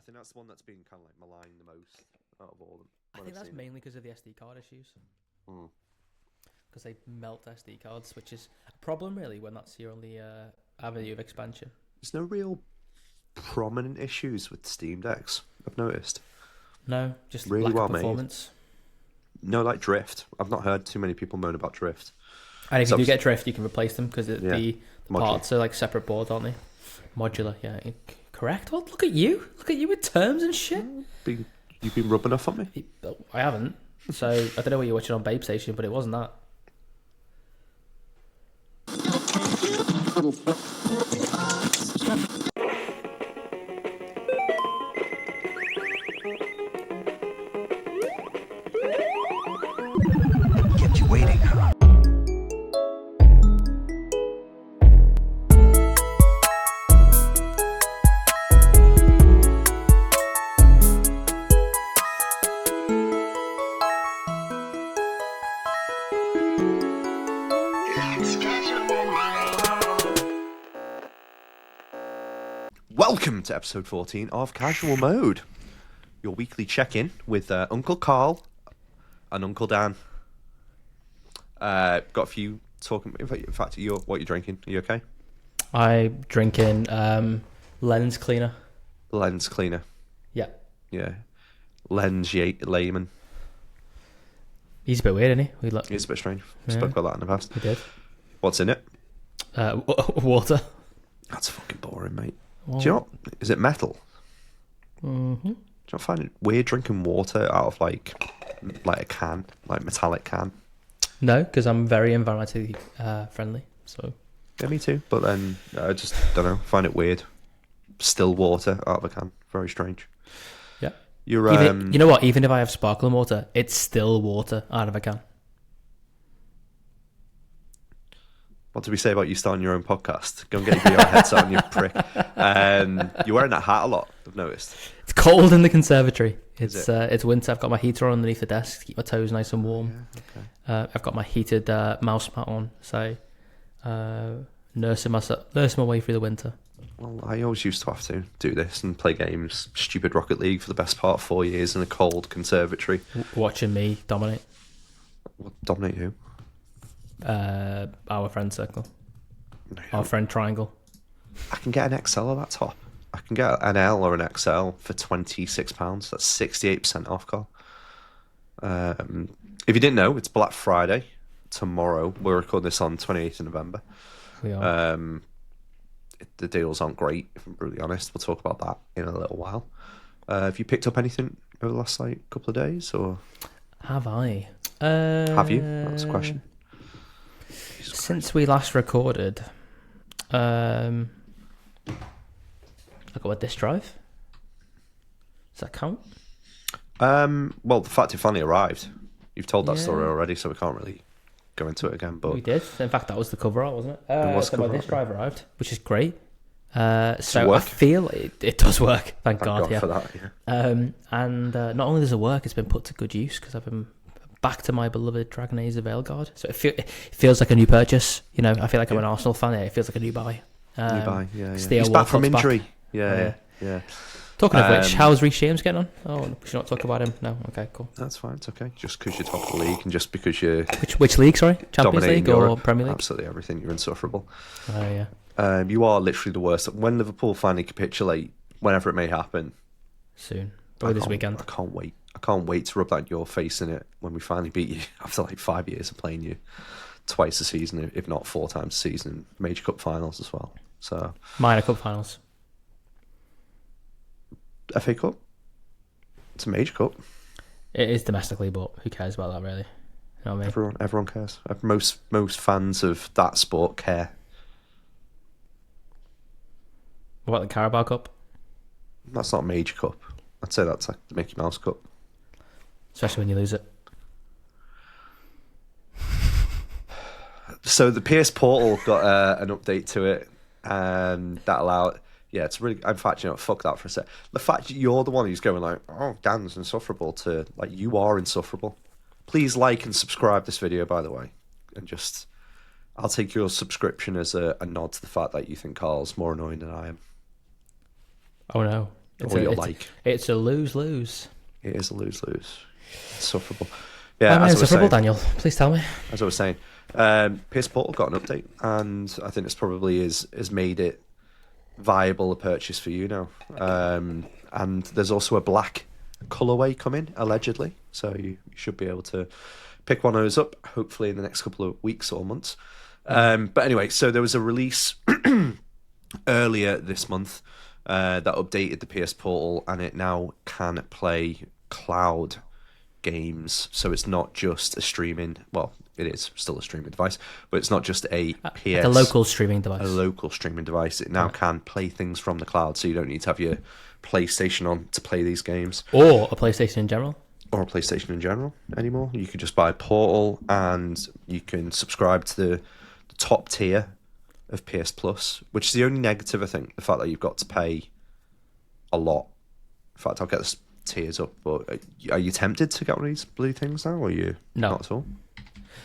I think that's the one that's been kind of like maligned the most out of all of them. I think that's mainly because of the SD card issues. Because they melt SD cards, which is a problem really when that's your only avenue of expansion. There's no real prominent issues with Steam Decks, I've noticed. No, just really lack well of performance. No, like drift. I've not heard too many people moan about drift. And if you do get drift, you can replace them because the Modular. parts are like separate boards, aren't they? Modular, yeah. Correct. What? Look at you. Look at you with terms and shit. You've been rubbing off on me? I haven't. So I don't know what you're watching on Babe Station, but it wasn't that. Kept you waiting. Welcome to episode 14 of Casual Mode, your weekly check-in with Uncle Carl and Uncle Dan. Got a few talking. In fact, what are you drinking? Are you okay? I'm drinking lens cleaner. Lens cleaner. Yeah. Yeah. Lens layman. He's a bit weird, isn't he? It's a bit strange. Yeah. Spoke about that in the past. We did. What's in it? Water. That's fucking boring, mate. Well, Do you know? Is it metal? Mm-hmm. Do you not find it weird drinking water out of like a can, like metallic can? No, because I'm very environmentally friendly. So. Yeah, me too. But then I just don't know. Find it weird. Still water out of a can. Very strange. Yeah. You're you know what? Even if I have sparkling water, it's still water out of a can. What did we say about you starting your own podcast? Go and get your VR headset on, you prick. You're wearing that hat a lot, I've noticed. It's cold in the conservatory. It's winter. I've got my heater on underneath the desk to keep my toes nice and warm. Yeah, okay. I've got my heated mouse mat on, so nursing my way through the winter. Well, I always used to have to do this and play games. Stupid Rocket League for the best part of 4 years in a cold conservatory. Watching me dominate. What, dominate who? Our friend circle. No, our friend triangle. I can get an XL laptop. I can get an L or an XL for £26. That's 68% off, Carl. If you didn't know, it's Black Friday tomorrow. We're recording this on 28th of November. We are. The deals aren't great, if I'm brutally honest. We'll talk about that in a little while. Have you picked up anything over the last couple of days, or have I? Have you? That was the question. Since we last recorded, I got a disk drive. Does that count? Well, the fact it finally arrived. You've told that story already, so we can't really go into it again. But we did. In fact, that was the cover art, wasn't it? So my disk drive arrived, which is great. So work? I feel it does work. Thank God, yeah. for that. Yeah. And not only does it work, it's been put to good use because I've been back to my beloved Dragon Age of Veilguard. So it feels like a new purchase. You know, I feel like I'm an Arsenal fan. It feels like a new buy. New buy, yeah. He's back from injury. Yeah. Talking of which, how's Reece James getting on? Oh, we should not talk about him. No, okay, cool. That's fine. It's okay. Just because you're top of the league and just because you're which league? Sorry, Champions League or Europe, Premier League? Absolutely everything. You're insufferable. Oh yeah. You are literally the worst. When Liverpool finally capitulate, whenever it may happen, soon, probably this weekend. I can't wait. I can't wait to rub that in your face in it when we finally beat you after like 5 years of playing you twice a season, if not 4 times a season, major cup finals as well. So minor cup finals, FA Cup. It's a major cup. It is domestically, but who cares about that really? You know what I mean? Everyone cares. Most fans of that sport care. What about the Carabao Cup? That's not a major cup. I'd say that's like the Mickey Mouse Cup. Especially when you lose it. So the PS Portal got an update to it, and that allowed. Yeah, it's really. In fact, fuck that for a sec. The fact that you're the one who's going like, "Oh, Dan's insufferable," to like, you are insufferable. Please like and subscribe this video, by the way, and just, I'll take your subscription as a nod to the fact that you think Carl's more annoying than I am. Oh no. It's a lose-lose. It is a lose-lose. It's insufferable. Yeah, Why am I insufferable, Daniel? Please tell me. As I was saying, PS Portal got an update, and I think this probably has made it viable a purchase for you now. And there's also a black colorway coming, allegedly, so you should be able to pick one of those up, hopefully in the next couple of weeks or months. But anyway, so there was a release earlier this month that updated the PS Portal, and it now can play cloud games. So it's not just a streaming. Well, it is still a streaming device, but it's not just a PS. Like a local streaming device. A local streaming device. It now can play things from the cloud, so you don't need to have your PlayStation on to play these games, or a PlayStation in general. Or a PlayStation in general anymore. You can just buy Portal, and you can subscribe to the top tier of PS Plus, which is the only negative, I think, the fact that you've got to pay a lot. In fact, I'll get the tiers up, but are you tempted to get one of these blue things now, or are you not at all?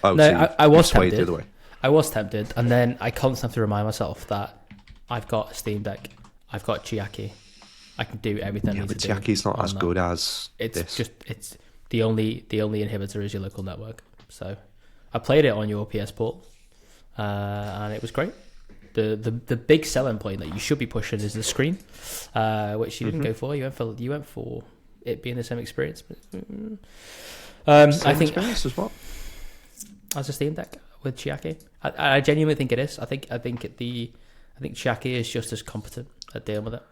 Oh, no, so I was tempted. The other way. I was tempted, and then I constantly have to remind myself that I've got a Steam Deck, I've got Chiaki, I can do everything. Yeah, but Chiaki's not as good as it's the only inhibitor is your local network. So I played it on your PS Portal, and it was great. The big selling point that you should be pushing is the screen, which you didn't go for. You went for it being the same experience. I think experience as well as a Steam Deck with Chiaki. I genuinely think it is. I think Chiaki is just as competent at dealing with it.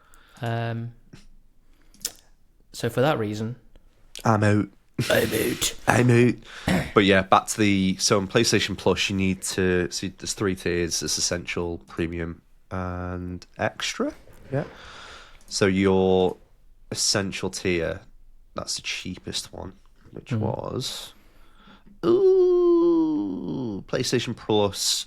So for that reason, I'm out. But yeah, back to on PlayStation Plus, you need to see there's 3 tiers. There's Essential, Premium, and Extra. Yeah. So your Essential tier, that's the cheapest one, which was PlayStation Plus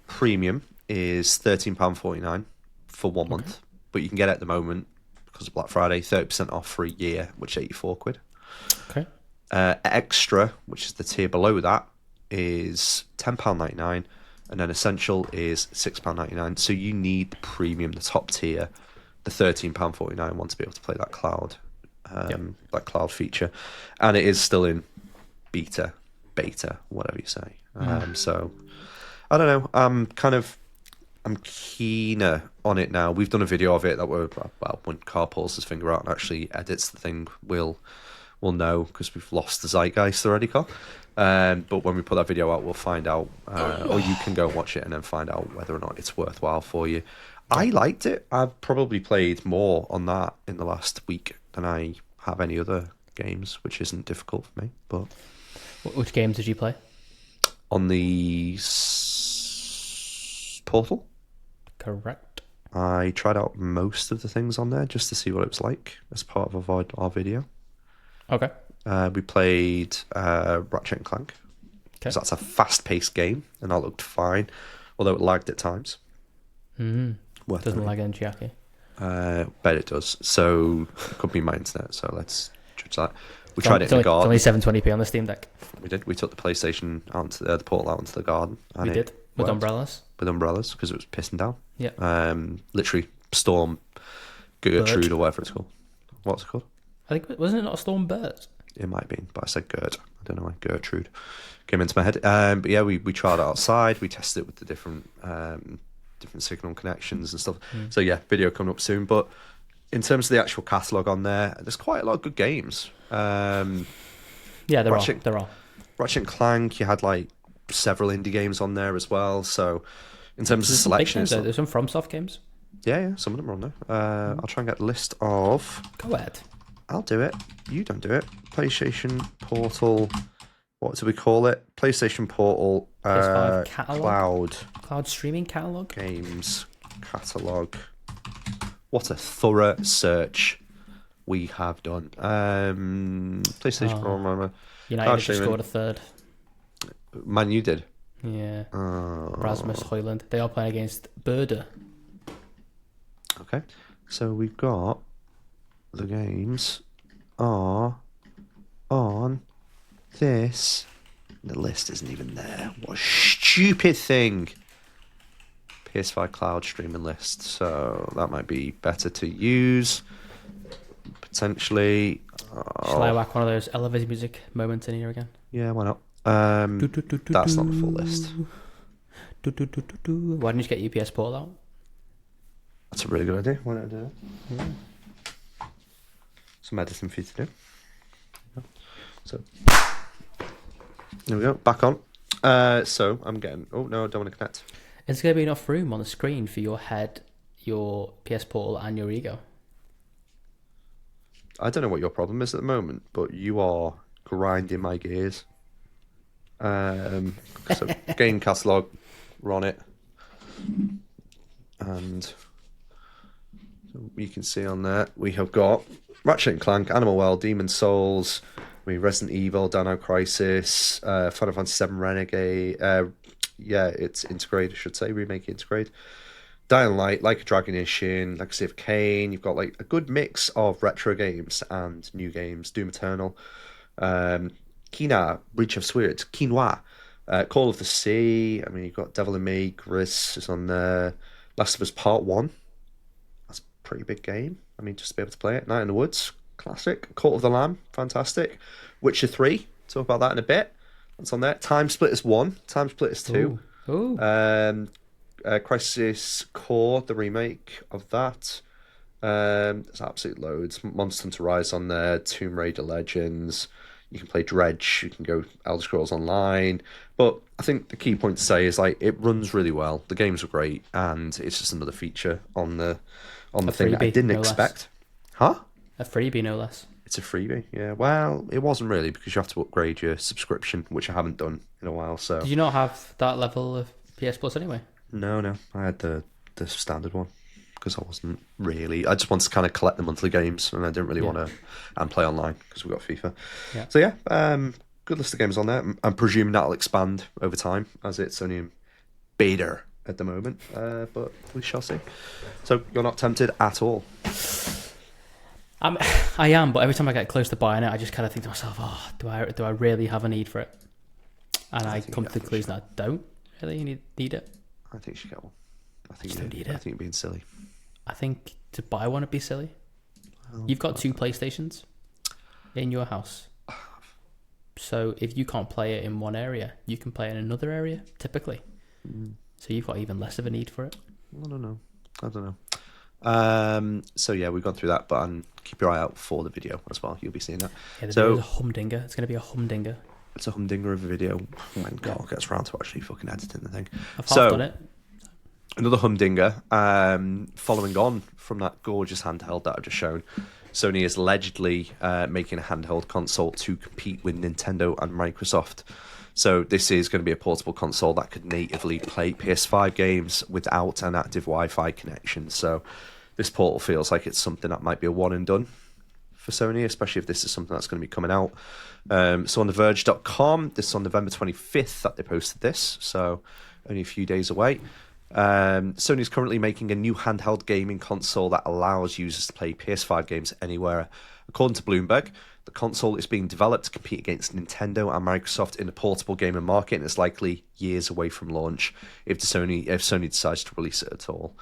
Premium is £13.49 for 1 month. But you can get it at the moment, because of Black Friday, 30% off for a year, which is £84. Okay. Extra, which is the tier below that, is £10.99, and then Essential is £6.99. So you need the premium, the top tier, the £13.49 one to be able to play that cloud, that cloud feature, and it is still in beta, whatever you say. So I don't know. I'm keener on it now. We've done a video of it that when Carl pulls his finger out and actually edits the thing, we'll know, because we've lost the zeitgeist already, Carl. But when we put that video out, we'll find out, or you can go and watch it and then find out whether or not it's worthwhile for you. I liked it. I've probably played more on that in the last week than I have any other games, which isn't difficult for me. But which games did you play? On the Portal. Correct. I tried out most of the things on there just to see what it was like as part of our video. Okay. We played Ratchet and Clank. Okay. So that's a fast-paced game, and that looked fine, although it lagged at times. Doesn't lag in Chiaki. Bet it does. So it could be my internet, so let's judge that. We tried it in the garden. It's only 720p on the Steam Deck. We did. We took the PlayStation out the Portal out into the garden. And we did. With umbrellas? With umbrellas, because it was pissing down. Yeah. Literally, Storm Gertrude, or whatever it's called. What's it called? I think, wasn't it not a Storm Bert? It might have been, but I said Gert. I don't know why. Gertrude came into my head. But yeah, we tried it outside. We tested it with the different signal connections and stuff. So yeah, video coming up soon. But in terms of the actual catalogue on there's quite a lot of good games. Yeah, there are. Ratchet and Clank, you had like several indie games on there as well. So in terms of selection, there's some FromSoft games. Yeah, some of them are on there. I'll try and get a list of. Go ahead. I'll do it. You don't do it. PlayStation Portal. What do we call it? PlayStation Portal. PS5 catalog. Cloud streaming catalog. Games catalog. What a thorough search we have done. PlayStation Portal. United just scored a third. Man, you did. Yeah. Rasmus Højlund. They are playing against Berda. Okay. So we've got the games are on this. The list isn't even there. What a stupid thing. PS5 cloud streaming list. So that might be better to use. potentially. Shall I whack one of those elevator music moments in here again? Yeah, why not? That's not the full list. Why didn't you get your PS Portal out? That's a really good idea. Why don't I do that? Yeah. Some editing for you to do. So there we go. Back on. So I'm getting. Oh no, I don't want to connect. Is there going to be enough room on the screen for your head, your PS Portal, and your ego? I don't know what your problem is at the moment, but you are grinding my gears. So game catalog, we're on it, and you can see on there we have got Ratchet and Clank, Animal World, Demon Souls, Resident Evil, Dino Crisis, Final Fantasy VII Renegade. It's Integrate, I should say, remake Integrate. Dying Light, Like a Dragon Ishin, Legacy of Kain. You've got like a good mix of retro games and new games. Doom Eternal, Kina, Breach of Spirit, Quinoa, Call of the Sea. I mean, you've got Devil in Me, Gris is on there. Last of Us Part 1. That's a pretty big game. I mean, just to be able to play it. Night in the Woods, classic. Cult of the Lamb, fantastic. Witcher 3, talk about that in a bit. That's on there. Time Splitters 1, Time Splitters 2. Ooh. Crisis Core, the remake of that. There's absolute loads. Monster Hunter Rise on there. Tomb Raider Legends. You can play Dredge. You can go Elder Scrolls Online. But I think the key point to say is like it runs really well. The games are great, and it's just another feature on the thing that I didn't expect. Huh? A freebie, no less. It's a freebie, yeah. Well, it wasn't really because you have to upgrade your subscription, which I haven't done in a while. So did you not have that level of PS Plus anyway? No. I had the standard one because I just wanted to kind of collect the monthly games, and I didn't really want to and play online because we got FIFA. Yeah. So yeah, good list of games on there. I'm presuming that'll expand over time as it's only in beta at the moment, but we shall see. So you're not tempted at all? I am, but every time I get close to buying it, I just kind of think to myself, "Oh, do I really have a need for it?" And I come to the conclusion that I don't really need it. I think you should get one. I think you don't need it. I think you're being silly. I think to buy one would be silly. Well, you've got 2 PlayStations in your house. So if you can't play it in one area, you can play it in another area, typically. So you've got even less of a need for it. I don't know. So yeah, we've gone through that, but keep your eye out for the video as well. You'll be seeing that. Yeah, there's a humdinger. It's going to be a humdinger. It's a humdinger of a video when God gets around to actually fucking editing the thing. I've half done it. Another humdinger, following on from that gorgeous handheld that I've just shown. Sony is allegedly making a handheld console to compete with Nintendo and Microsoft. So this is going to be a portable console that could natively play PS5 games without an active Wi-Fi connection. So this portal feels like it's something that might be a one and done for Sony, especially if this is something that's going to be coming out. So on TheVerge.com, this is on November 25th that they posted this, so only a few days away. Sony's currently making a new handheld gaming console that allows users to play PS5 games anywhere. According to Bloomberg, the console is being developed to compete against Nintendo and Microsoft in the portable gaming market, and it's likely years away from launch if Sony decides to release it at all.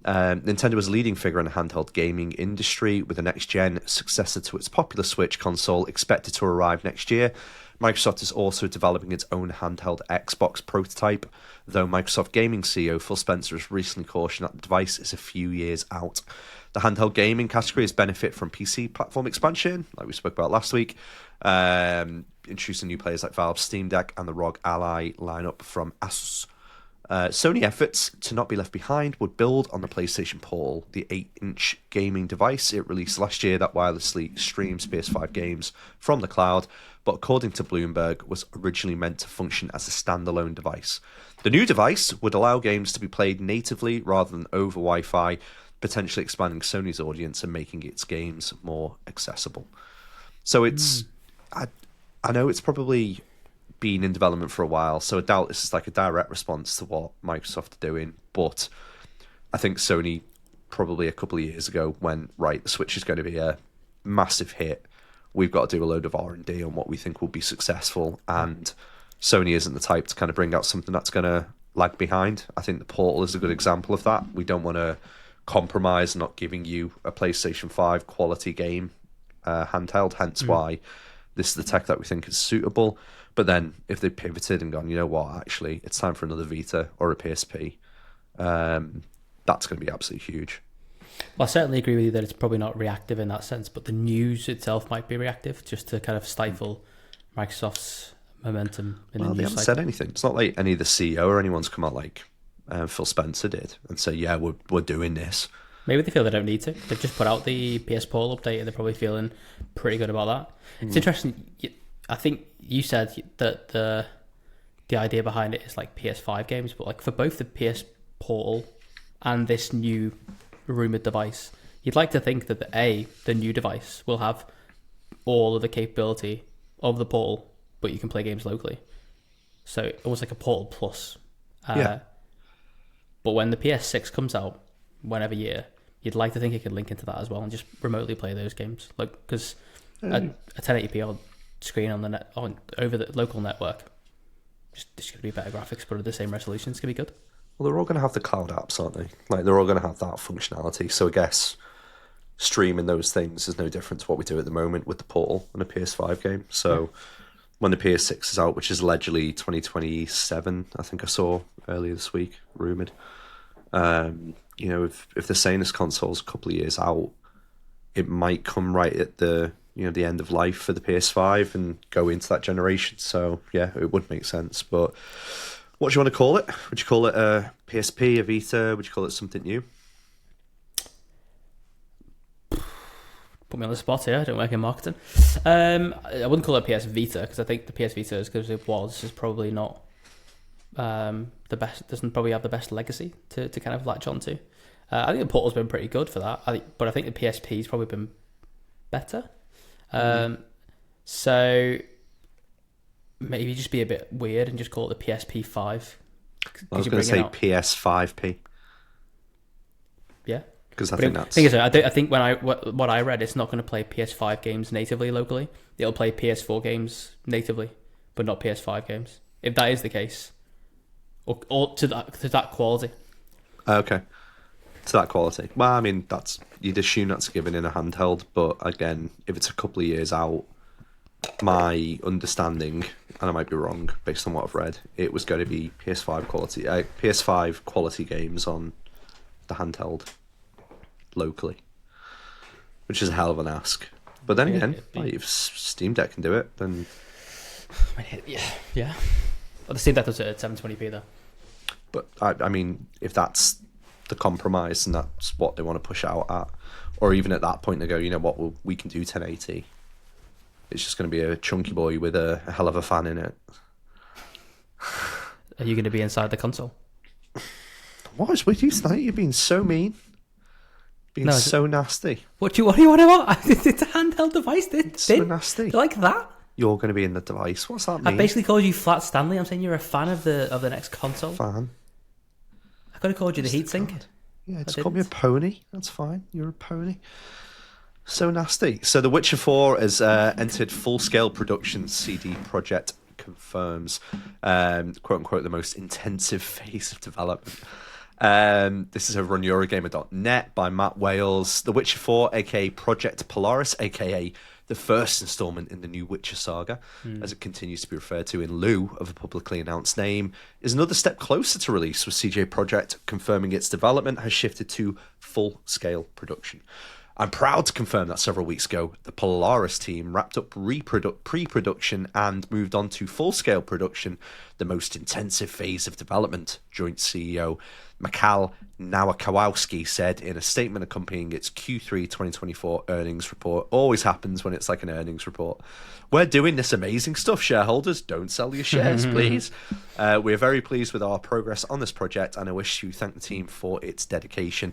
Nintendo is a leading figure in the handheld gaming industry, with the next-gen successor to its popular Switch console expected to arrive next year. Microsoft is also developing its own handheld Xbox prototype, though Microsoft Gaming CEO Phil Spencer has recently cautioned that the device is a few years out. The handheld gaming category has benefit from PC platform expansion, like we spoke about last week, introducing new players like Valve's Steam Deck and the ROG Ally lineup from Asus. Sony efforts to not be left behind would build on the PlayStation Portal, the 8-inch gaming device it released last year that wirelessly streams PS5 games from the cloud, but according to Bloomberg, was originally meant to function as a standalone device. The new device would allow games to be played natively rather than over Wi-Fi, potentially expanding Sony's audience and making its games more accessible. So it's... I know it's probably been in development for a while, so I doubt this is like a direct response to what Microsoft are doing, but I think Sony probably a couple of years ago went, right, the Switch is going to be a massive hit. We've got to do a load of R&D on what we think will be successful, and Sony isn't the type to kind of bring out something that's going to lag behind. I think the Portal is a good example of that. We don't want to compromise not giving you a PlayStation 5 quality game handheld, hence why this is the tech that we think is suitable. But then if they pivoted and gone, you know what, actually, it's time for another Vita or a PSP, that's going to be absolutely huge. Well, I certainly agree with you that it's probably not reactive in that sense, but the news itself might be reactive just to kind of stifle Microsoft's momentum in the news They haven't said anything. It's not like any of the CEO or anyone's come out like Phil Spencer did and say, yeah, we're doing this. Maybe they feel they don't need to. They've just put out the PS Portal update and they're probably feeling pretty good about that. It's interesting. I think you said that the idea behind it is like PS5 games, but like for both the PS Portal and this new rumored device, you'd like to think that the new device will have all of the capability of the Portal, but you can play games locally. So almost like a Portal Plus. But when the PS6 comes out, whenever year, you'd like to think it could link into that as well and just remotely play those games. Like, because a 1080p on screen on the over the local network, just going to be better graphics, but at the same resolution, it's going to be good. Well, they're all going to have the cloud apps, aren't they? Like, they're all going to have that functionality. So I guess streaming those things is no different to what we do at the moment with the Portal and a PS5 game. So when the PS6 is out, which is allegedly 2027, I think I saw earlier this week, rumoured. You know, if they're saying this console's a couple of years out, it might come right at the the end of life for the PS5 and go into that generation. So yeah, it would make sense. But what do you want to call it? Would you call it a PSP, a Vita? Would you call it something new? Put me on the spot here. I don't work in marketing. I wouldn't call it PS Vita because I think the PS Vita, as good as it was, is probably not the best. Doesn't probably have the best legacy to kind of latch onto. I think the Portal's been pretty good for that. But I think the PSP's probably been better. So maybe just be a bit weird and just call it the PSP 5. I was going to say PS5P. Yeah. Because I think that's... I think what I read, it's not going to play PS5 games natively locally. It'll play PS4 games natively, but not PS5 games. If that is the case, or to that quality. Okay, to that quality. Well, I mean, you'd assume that's given in a handheld, but again, if it's a couple of years out, my understanding, and I might be wrong based on what I've read, it was going to be PS5 quality games on the handheld locally, which is a hell of an ask. But then again, if Steam Deck can do it, then yeah. Well, the Steam Deck does it at 720p though. But I mean, if that's the compromise and that's what they want to push out at, or even at that point they go, you know what, we can do 1080. It's just going to be a chunky boy with a hell of a fan in it. Are you going to be inside the console? What is with you tonight? You're being so mean. So nasty. What do you want about? It's a handheld device. So nasty. You like that? You're going to be in the device. What's that mean? I basically called you Flat Stanley. I'm saying you're a fan of the next console. Fan. I could have called you the heatsink. Yeah, just call me a pony. That's fine. You're a pony. So nasty. So The Witcher 4 has entered full-scale production, CD Projekt confirms. Quote-unquote, the most intensive phase of development. This is over on Eurogamer.net by Matt Wales. The Witcher 4, aka Project Polaris, aka the first installment in the new Witcher saga, as it continues to be referred to in lieu of a publicly announced name, is another step closer to release, with CJ Projekt confirming its development has shifted to full-scale production. I'm proud to confirm that several weeks ago, the Polaris team wrapped up pre-production and moved on to full-scale production, the most intensive phase of development, joint CEO Mikhail Nowakowski said in a statement accompanying its Q3 2024 earnings report. Always happens when it's like an earnings report. We're doing this amazing stuff, shareholders. Don't sell your shares, please. We're very pleased with our progress on this project, and I wish to thank the team for its dedication.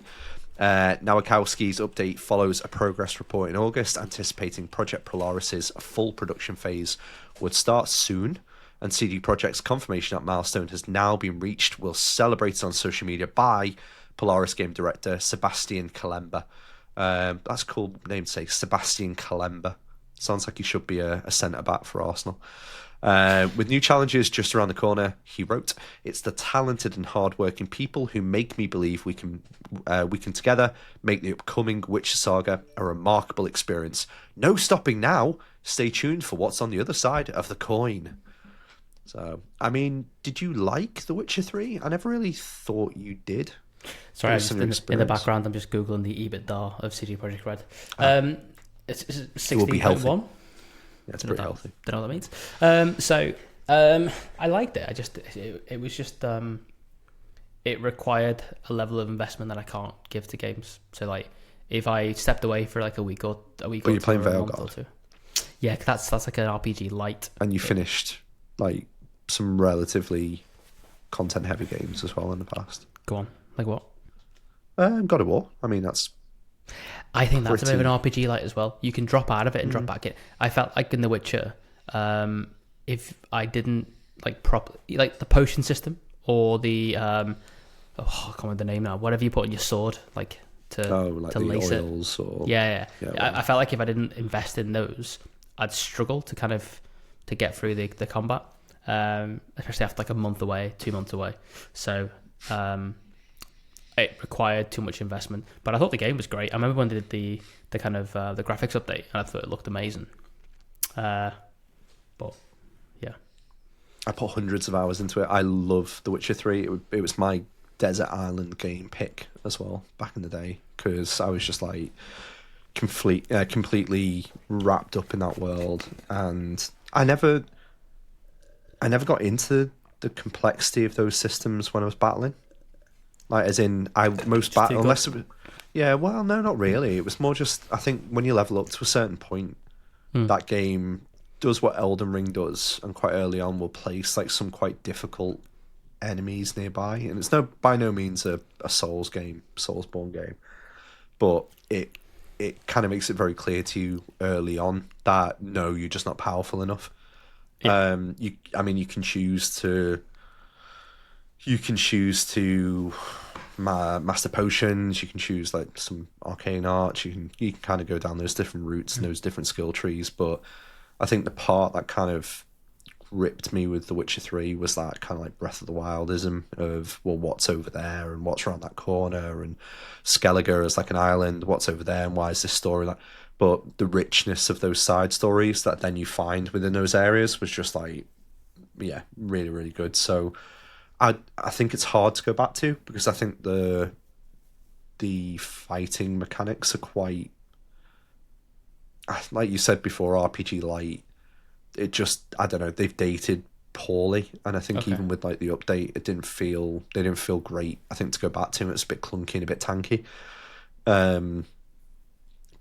Nowakowski's update follows a progress report in August, anticipating Project Polaris's full production phase would start soon, and CD Projekt's confirmation that milestone has now been reached will celebrate it on social media by Polaris game director Sebastian Kalemba. That's a cool name to say, Sebastian Kalemba. Sounds like he should be a centre back for Arsenal. With new challenges just around the corner, he wrote, "It's the talented and hard-working people who make me believe we can together make the upcoming Witcher saga a remarkable experience. No stopping now. Stay tuned for what's on the other side of the coin." So, I mean, did you like The Witcher 3? I never really thought you did. Sorry, in the background, I'm just Googling the EBITDA of CD Projekt Red. It's it will be healthy. 16.1. Yeah, it's pretty healthy. Don't know what that means. I liked it. It was just it required a level of investment that I can't give to games. So like, if I stepped away for like a week or you're playing Veilguard. Yeah, that's like an RPG light. And you finished like some relatively content heavy games as well in the past. Go on, like what? God of War. I mean, I think that's a bit of an RPG light as well. You can drop out of it and drop back in. I felt like in The Witcher, if I didn't like like the potion system or the I can't remember the name now. Whatever you put on your sword, like to lace it. Or... Yeah. I felt like if I didn't invest in those, I'd struggle to kind of to get through the combat, especially after like a month away, 2 months away. So it required too much investment. But I thought the game was great. I remember when they did the kind of the graphics update, and I thought it looked amazing. But yeah, I put hundreds of hours into it. I love The Witcher 3. It was my desert island game pick as well back in the day, because I was just like completely wrapped up in that world, and I never got into the complexity of those systems when I was battling. Like, as in, unless it was, yeah, well, no, not really. It was more just, I think when you level up to a certain point, that game does what Elden Ring does, and quite early on will place like some quite difficult enemies nearby, and it's by no means a Soulsborne game, but it kind of makes it very clear to you early on that no, you're just not powerful enough. Yeah. You can choose to master potions. You can choose like some arcane arts. You can kind of go down those different routes and those different skill trees. But I think the part that kind of gripped me with The Witcher 3 was that kind of like Breath of the Wildism of, well, what's over there and what's around that corner, and Skellige is like an island. What's over there and why is this story like? But the richness of those side stories that then you find within those areas was just like, yeah, really, really good. So I think it's hard to go back to, because I think the fighting mechanics are quite, like you said before, RPG light. It just, I don't know, they've dated poorly, and I think even with like the update, they didn't feel great. I think to go back to it, it's a bit clunky and a bit tanky.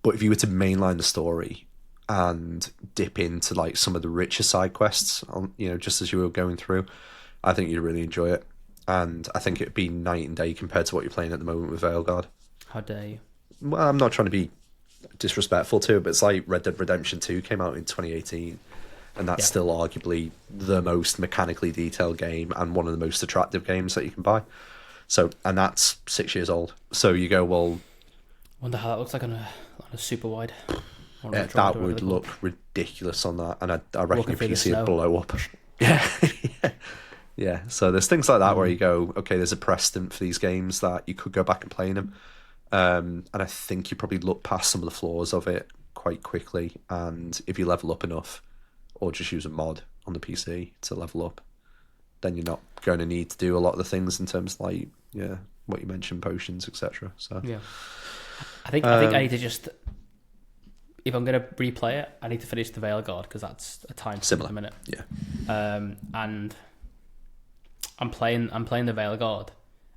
But if you were to mainline the story and dip into like some of the richer side quests, just as you were going through, I think you'd really enjoy it. And I think it'd be night and day compared to what you're playing at the moment with Veilguard. How dare you? Well, I'm not trying to be disrespectful to it, but it's like Red Dead Redemption 2 came out in 2018, and that's still arguably the most mechanically detailed game and one of the most attractive games that you can buy. So, and that's 6 years old. So you go, well... Wonder how that looks like on a super wide. Yeah, that would look ridiculous on that, and I reckon your PC would blow up. Yeah. Yeah, so there's things like that where you go, okay, there's a precedent for these games that you could go back and play them. And I think you probably look past some of the flaws of it quite quickly, and if you level up enough, or just use a mod on the PC to level up, then you're not going to need to do a lot of the things in terms of like, yeah, what you mentioned, potions, etc. So yeah, I think I need to just, if I'm going to replay it, I need to finish the Veilguard, because that's a time similar minute. Yeah. And I'm playing the Veilguard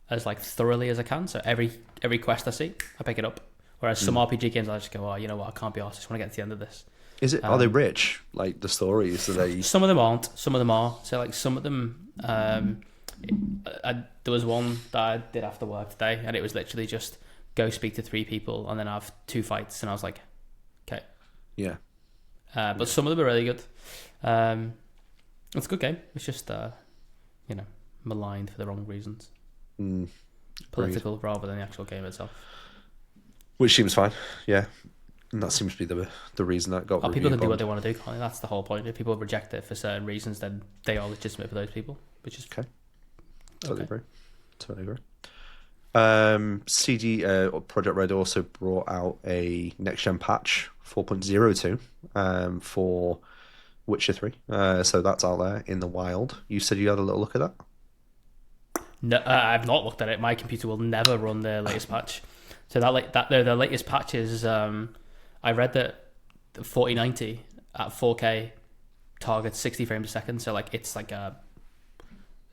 as like thoroughly as I can. So every quest I see, I pick it up. Whereas some RPG games, I just go, oh, you know what, I can't be arsed. I just want to get to the end of this. Are they rich? Like the stories? Are they? Some of them aren't. Some of them are. So like some of them, there was one that I did after work today, and it was literally just go speak to 3 people and then have 2 fights, and I was like, okay. Yeah. But some of them are really good. It's a good game. It's just maligned for the wrong reasons. Political rather than the actual game itself. Which seems fine, yeah. And that seems to be the reason that got People review can do what bombed. they want to do, can't they? That's the whole point. If people reject it for certain reasons, then they are legitimate for those people, which is Okay. Totally okay. agree. Totally agree. CD Project Red also brought out a next gen patch 4.02 for Witcher 3. So that's out there in the wild. You said you had a little look at that? No, I've not looked at it. My computer will never run the latest patch. So the latest patch is I read that the 4090 at 4K targets 60 frames a second. So like it's like I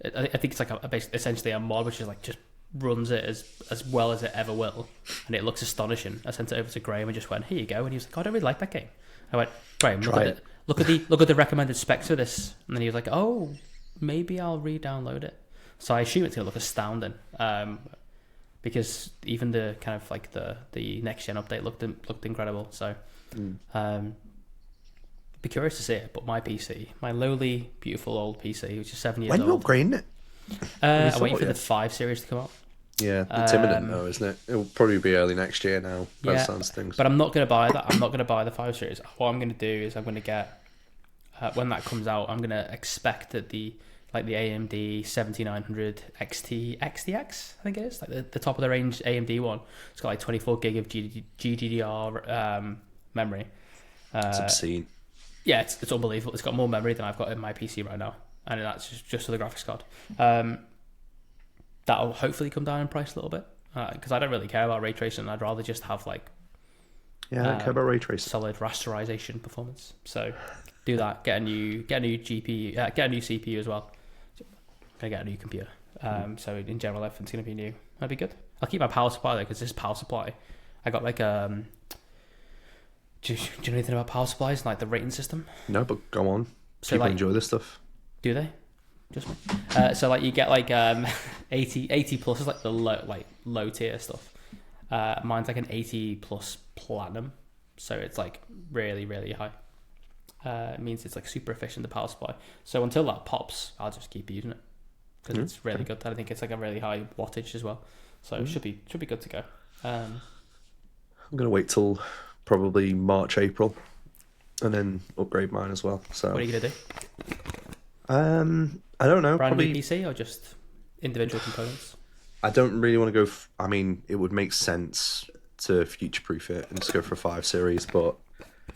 think it's like essentially a mod which is like just runs it as well as it ever will, and it looks astonishing. I sent it over to Graham and just went, "Here you go," and he was like, "Oh, I don't really like that game." I went, "Graham, look at the recommended specs for this," and then he was like, "Oh, maybe I'll re-download it." So I assume it's gonna look astounding, because even the kind of like the next gen update looked incredible. So, be curious to see it. But my PC, my lowly, beautiful old PC, which is 7 years When are you old, upgrading it? I'm waiting for the 5 series to come out. Yeah, it's imminent though, isn't it? It'll probably be early next year now. By the sounds of things. But I'm not going to buy that. I'm not going to buy the 5 series. What I'm going to do is I'm going to get when that comes out. I'm going to expect that the AMD 7900 XT XTX, I think it is, like the top of the range AMD one. It's got like 24 gig of GDDR memory. It's obscene. Yeah, it's unbelievable. It's got more memory than I've got in my PC right now, and that's just for the graphics card. That'll hopefully come down in price a little bit, because I don't really care about ray tracing. I'd rather just have like I don't care about ray tracing. solid rasterization performance. So do that. Get a new GPU. Get a new CPU as well. Gonna get a new computer. So in general, everything's gonna be new. That'd be good. I'll keep my power supply though, because this power supply, I got like Do you know anything about power supplies and like the rating system? No, but go on. So People like, enjoy this stuff. Do they? Just me. So like you get like 80 plus is like the low tier stuff. Mine's like an 80 plus platinum, so it's like really really high. It means it's like super efficient, the power supply. So until that pops, I'll just keep using it because it's really good. I think it's like a really high wattage as well, so it should be good to go. I'm gonna wait till probably March, April, and then upgrade mine as well. So what are you gonna do? I don't know. Brand probably new PC or just individual components? I don't really want to go. I mean, it would make sense to future-proof it and just go for a 5 series, but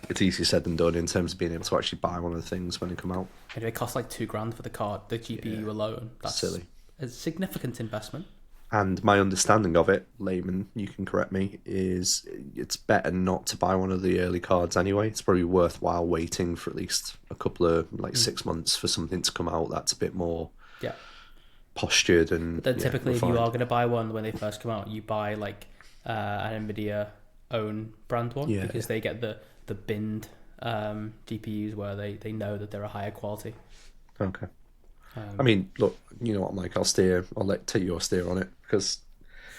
it's easier said than done in terms of being able to actually buy one of the things when they come out. And it costs like $2,000 for the card, the GPU alone. That's silly. A significant investment. And my understanding of it, layman, you can correct me, is it's better not to buy one of the early cards anyway. It's probably worthwhile waiting for at least a couple of 6 months for something to come out that's a bit more postured and. But then typically, refined. if you are going to buy one when they first come out, you buy like an NVIDIA own brand one because they get the binned GPUs where they know that they're a higher quality. Okay. I mean, look, you know what I'm like. I'll take your steer on it because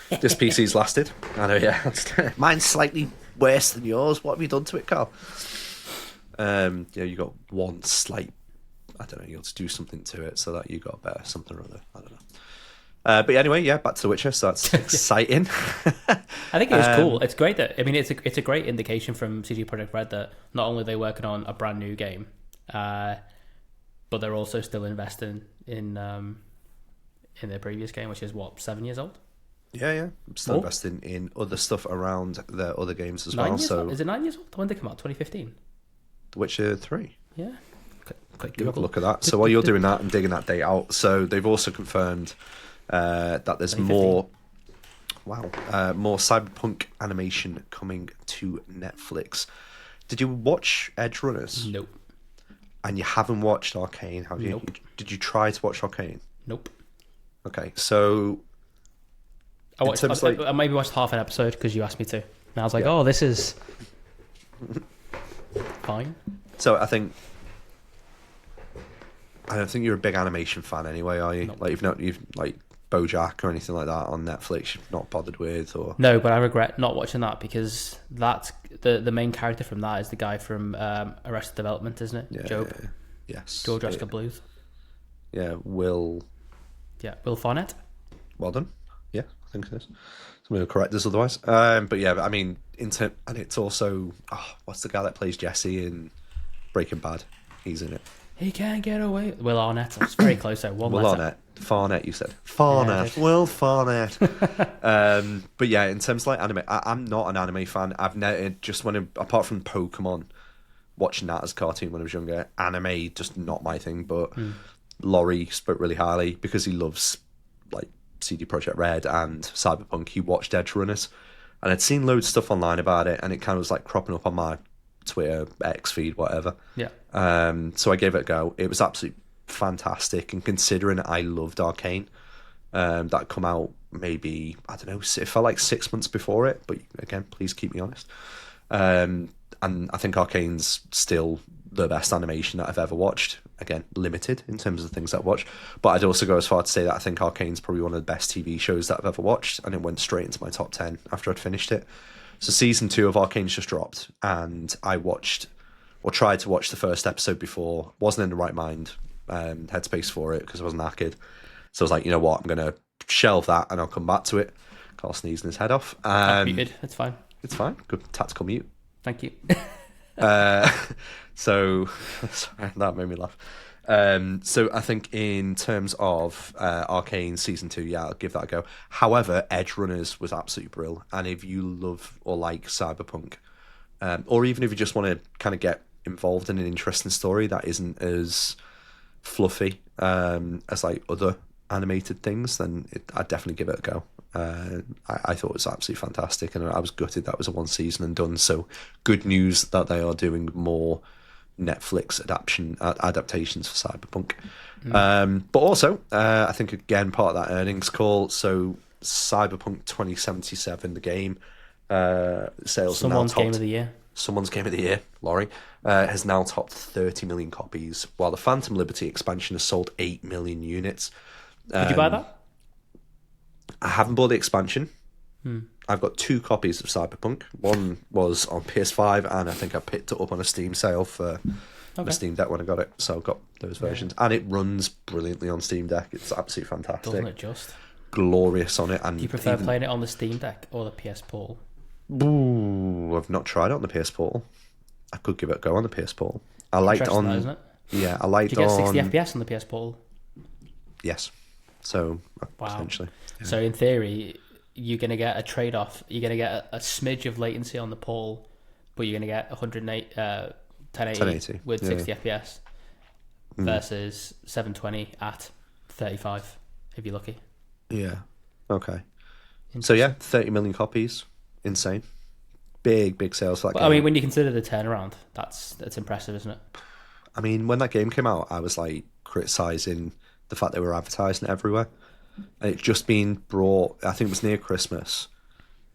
this PC's lasted. I know, yeah. Mine's slightly worse than yours. What have you done to it, Carl? You got one slight. I don't know. You got to do something to it so that you got better something or other. I don't know. But anyway, back to The Witcher. So that's exciting. I think it was cool. It's great that it's a great indication from CD Projekt Red that not only are they working on a brand new game, but they're also still investing in their previous game, which is 7 years old. Yeah. I'm still investing in other stuff around their other games as well. So is it 9 years old? When did they come out? 2015. The Witcher 3. Yeah. You have a look at that. So while you're doing that and digging that date out, so they've also confirmed that there's more Cyberpunk animation coming to Netflix. Did you watch Edge Runners? Nope. And you haven't watched Arcane, have you? Nope. Did you try to watch Arcane? Nope. Okay, so I maybe watched half an episode because you asked me to. And I was like, oh, this is fine. So I don't think you're a big animation fan anyway, are you? Nope. Like you've like BoJack or anything like that on Netflix you've not bothered with, or no, but I regret not watching that because that's the main character from that is the guy from Arrested Development, isn't it? Yeah, Job. Yes. George Oscar Bluth. Yeah, Will Farnett. Well done. Yeah, I think it is. Somebody will correct us otherwise. But I mean, and it's also what's the guy that plays Jesse in Breaking Bad? He's in it. He can't get away. Will Arnett. It's very close though. One Will letter. Arnett. Farnett, you said. Farnett. Yeah, Will Farnett. But yeah, in terms of like anime, I'm not an anime fan. I've never, just when, apart from Pokemon, watching that as a cartoon when I was younger, anime, just not my thing. But Laurie spoke really highly because he loves like CD Projekt Red and Cyberpunk. He watched Edge Runners, and I'd seen loads of stuff online about it, and it kind of was like cropping up on my Twitter, X feed, whatever. Yeah. So I gave it a go. It was absolutely fantastic, and considering I loved Arcane, that come out maybe, I don't know, it felt like 6 months before it, but again, please keep me honest. And I think Arcane's still the best animation that I've ever watched. Again, limited in terms of the things I've watched, but I'd also go as far to say that I think Arcane's probably one of the best TV shows that I've ever watched, and it went straight into my top 10 after I'd finished it. So season 2 of Arcane's just dropped, and I watched, or tried to watch the first episode before, wasn't in the right mind, headspace for it, because I wasn't that kid. So I was like, you know what, I'm going to shelve that, and I'll come back to it. Carl sneezing his head off. Muted. It's fine. It's fine. Good tactical mute. Thank you. So sorry, that made me laugh. So I think in terms of Arcane season 2, yeah, I'll give that a go. However, Edge Runners was absolutely brilliant, and if you love or like Cyberpunk, or even if you just want to kind of get involved in an interesting story that isn't as fluffy as like other animated things, then I'd definitely give it a go. I thought it was absolutely fantastic, and I was gutted that was a one season and done. So good news that they are doing more Netflix adaptations for Cyberpunk. But also, I think again part of that earnings call. So Cyberpunk 2077, the game, sales Someone's are now game of the year. Someone's game of the year, Laurie, has now topped 30 million copies, while the Phantom Liberty expansion has sold 8 million units. Did you buy that? I haven't bought the expansion. I've got 2 copies of Cyberpunk. One was on PS5, and I think I picked it up on a Steam sale for the Steam Deck when I got it. So I've got those versions, and it runs brilliantly on Steam Deck. It's absolutely fantastic. Doesn't it just? Glorious on it. And do you prefer playing it on the Steam Deck or the PS Portal? Ooh, I've not tried it on the PS Portal. I could give it a go on the PS Portal. I liked on, that, isn't it? Yeah, I liked do you get on 60 FPS on the PS Portal? Yes. So wow. Potentially. Yeah. So in theory, you're going to get a trade-off. You're going to get a smidge of latency on the Portal, but you're going to get 1080 with 60 FPS versus 720 at 35 if you're lucky. Yeah. Okay. So yeah, 30 million copies. Insane. Big sales for that game. I mean, when you consider the turnaround, that's impressive, isn't it? I mean, when that game came out, I was like criticising the fact they were advertising it everywhere. And it's just been brought, I think it was near Christmas,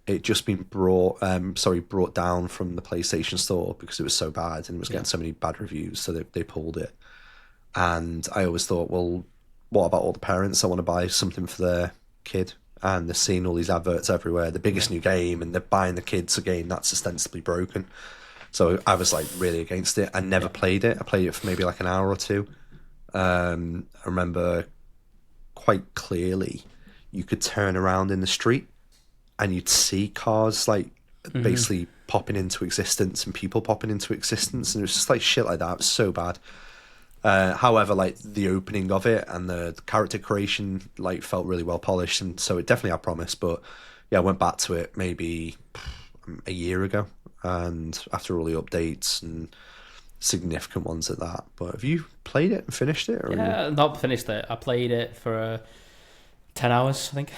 it just been brought down from the PlayStation Store because it was so bad and it was getting so many bad reviews, so they pulled it. And I always thought, well, what about all the parents that want to buy something for their kid? And they're seeing all these adverts everywhere, the biggest new game, and they're buying the kids a game that's ostensibly broken. So I was like really against it. I never played it. I played it for maybe like an hour or two. I remember quite clearly you could turn around in the street and you'd see cars like basically popping into existence and people popping into existence, and it was just like shit like that. It was so bad. However, like the opening of it and the character creation like felt really well polished, and so it definitely had promise. But yeah, I went back to it maybe a year ago, and after all the updates and significant ones at that. But have you played it and finished it? Or not finished it. I played it for 10 hours, I think,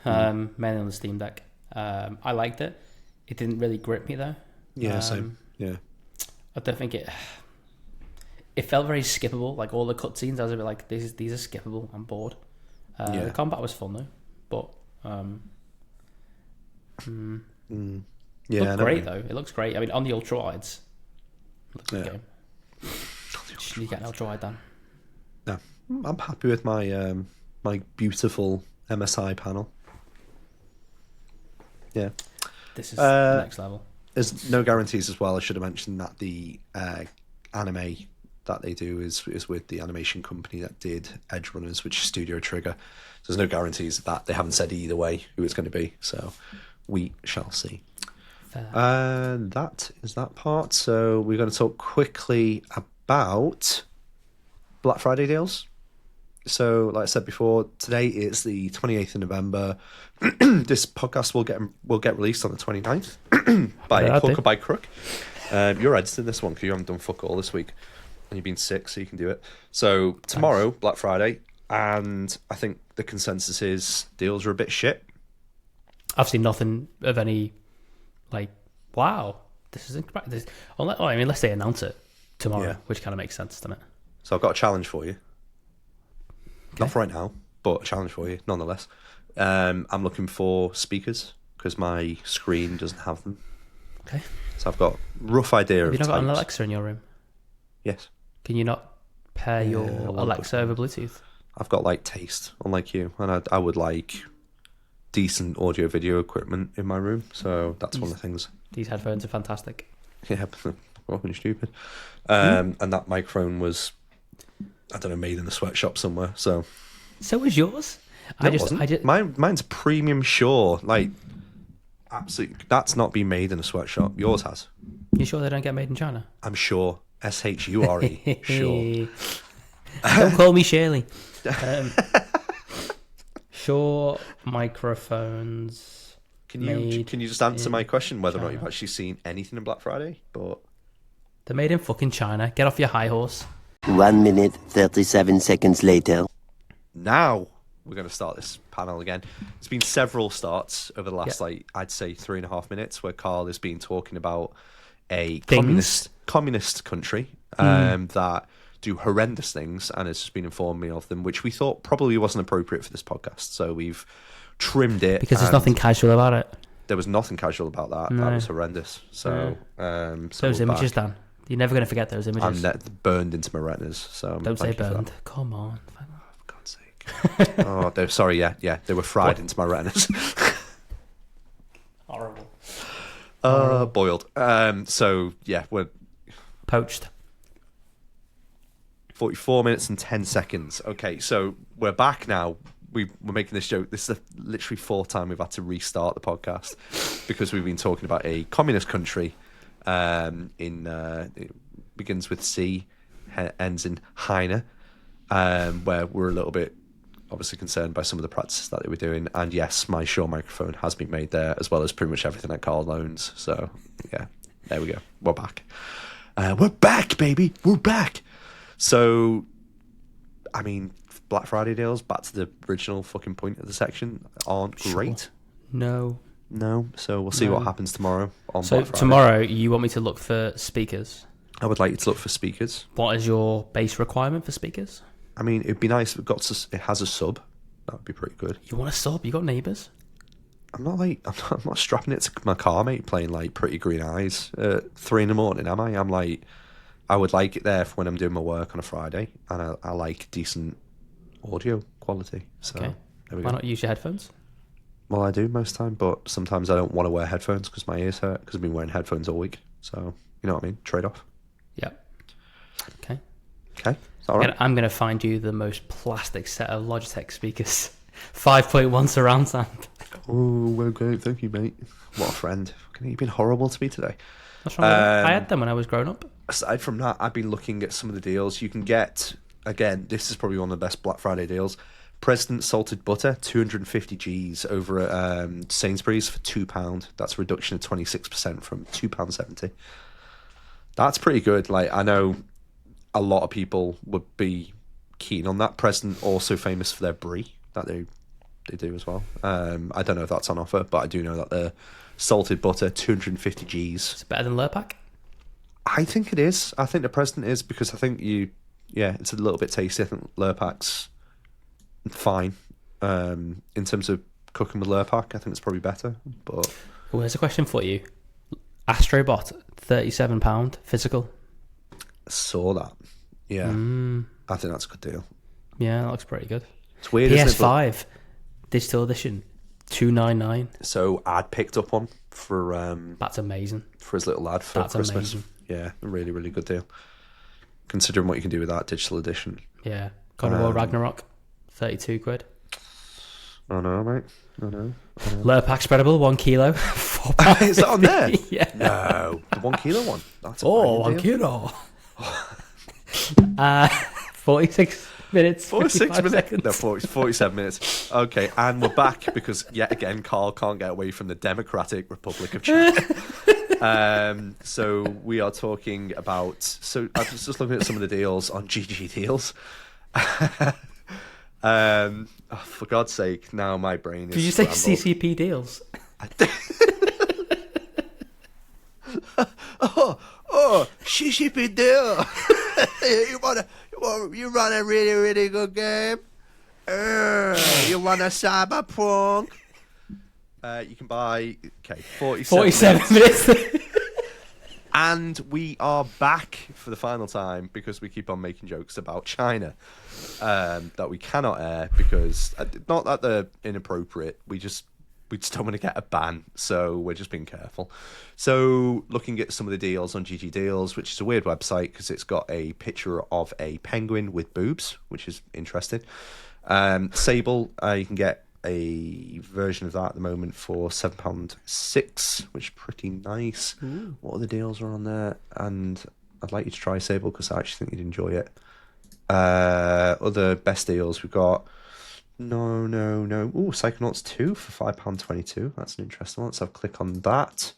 mainly on the Steam Deck. I liked it. It didn't really grip me though. Yeah, same. Yeah, I don't think it felt very skippable. Like all the cutscenes, I was a bit like, these are skippable. I'm bored. The combat was fun though, but looked great though. It looks great. I mean, on the ultra wides, looks good game. You get an ultra wide, Dan. No, I'm happy with my my beautiful MSI panel. Yeah, this is the next level. There's no guarantees as well. I should have mentioned that the anime that they do is with the animation company that did Edge Runners, which is Studio Trigger. So there's no guarantees of that. They haven't said either way who it's going to be, so we shall see. Fair. And that is that part. So we're going to talk quickly about Black Friday deals. So, like I said before, today is the 28th of November. This podcast will get released on the 29th by hook or by crook. You're editing this one because you haven't done fuck all this week, and you've been sick, so you can do it. So tomorrow, thanks. Black Friday, and I think the consensus is deals are a bit shit. I've seen nothing of any, like, wow, this is incredible. Unless they announce it tomorrow, which kind of makes sense, doesn't it? So I've got a challenge for you. Okay. Not for right now, but a challenge for you nonetheless. I'm looking for speakers because my screen doesn't have them. Okay. So I've got a rough idea of Have you not types. got an Alexa in your room? Yes. Can you not pair your Alexa over Bluetooth? I've got like taste, unlike you, and I would like decent audio video equipment in my room. So that's one of the things. These headphones are fantastic. Yeah, fucking stupid. And that microphone was, I don't know, made in a sweatshop somewhere. So was yours. No, I just mine's premium Shure. Like, absolutely, that's not been made in a sweatshop. Yours has. You sure they don't get made in China? I'm sure. Shure. Sure. Don't call me Shirley. Shure microphones. Can you just answer my question whether or not you've actually seen anything in Black Friday? But they're made in fucking China. Get off your high horse. 1 minute, 37 seconds later. Now we're going to start this panel again. There's been several starts over the last, I'd say 3.5 minutes where Carl has been talking about a communist country that do horrendous things and has just been informing me of them, which we thought probably wasn't appropriate for this podcast. So we've trimmed it. Because there's nothing casual about it. There was nothing casual about that. No. That was horrendous. So, those images, Dan. You're never going to forget those images. I'm burned into my retinas. So don't say burned. Come on. For God's sake. Sorry. Yeah. They were fried into my retinas. Horrible. Boiled. So yeah, we're poached. 44 minutes and 10 seconds. Okay, so we're back now. We're making this joke. This is literally fourth time we've had to restart the podcast because we've been talking about a communist country. It begins with C, ends in Heine, where we're a little bit obviously concerned by some of the practices that they were doing. And yes, my Shure microphone has been made there, as well as pretty much everything that Carl owns. So yeah, there we go. We're back. We're back, baby. We're back. So, I mean, Black Friday deals, back to the original fucking point of the section, aren't great. No. So we'll see what happens tomorrow on So Black Friday. Tomorrow, you want me to look for speakers? I would like you to look for speakers. What is your base requirement for speakers? I mean, it'd be nice if it has a sub. That would be pretty good. You want a sub? You got neighbours? I'm not strapping it to my car, mate, playing like Pretty Green Eyes at 3 a.m, am I? I'm like, I would like it there for when I'm doing my work on a Friday, and I like decent audio quality. So okay. There we Why go. not use your headphones? Well, I do most of the time, but sometimes I don't want to wear headphones because my ears hurt because I've been wearing headphones all week. So, you know what I mean? Trade off. Yeah. Okay. All right. I'm going to find you the most plastic set of Logitech speakers. 5.1 surround sound. Oh, well, great. Thank you, mate. What a friend. You've been horrible to me today. What's wrong with it? I had them when I was growing up. Aside from that, I've been looking at some of the deals. You can get, again, this is probably one of the best Black Friday deals. President salted butter, 250 Gs over at Sainsbury's for £2. That's a reduction of 26% from £2.70. That's pretty good. Like, I know a lot of people would be keen on that. President also famous for their brie that they do as well. I don't know if that's on offer, but I do know that the salted butter, 250 Gs. It's better than Lurpak? I think it is. I think the President is because I think it's a little bit tasty. I think Lurpak's fine. In terms of cooking with Lurpak, I think it's probably better. But here's a question for you. Astrobot, £37 physical. Saw that. Yeah. I think that's a good deal. Yeah, that looks pretty good. It's weird, PS5 isn't it? digital edition, $299. So I'd picked up one for that's amazing. For his little lad for that's Christmas. Amazing. Yeah, a really, really good deal. Considering what you can do with that digital edition. Yeah. God of War Ragnarok, 32 quid. I know, mate. I know. Lurpak spreadable, 1 kilo, £4.50. Is that on there? Yeah. No, the 1 kilo one. That's a Oh, brilliant 1 kilo. 46 minutes, 55 seconds. No, 47 minutes. Okay, and we're back because, yet again, Carl can't get away from the Democratic Republic of China. So we are talking about... So I was just looking at some of the deals on GG Deals. For God's sake, now my brain is Did you say scrambled. CCP deals? CCP deal. You run a really, really good game. You want a Cyberpunk. You can buy 47 minutes. And we are back for the final time because we keep on making jokes about China that we cannot air because not that they're inappropriate. We just don't want to get a ban, so we're just being careful. So looking at some of the deals on GG Deals, which is a weird website because it's got a picture of a penguin with boobs, which is interesting. Sable, you can get a version of that at the moment for £7.6, which is pretty nice. Ooh. What other deals are on there? And I'd like you to try Sable because I actually think you'd enjoy it. Other best deals we've got. No. Ooh, Psychonauts 2 for £5.22. That's an interesting one. Let's have a click on that.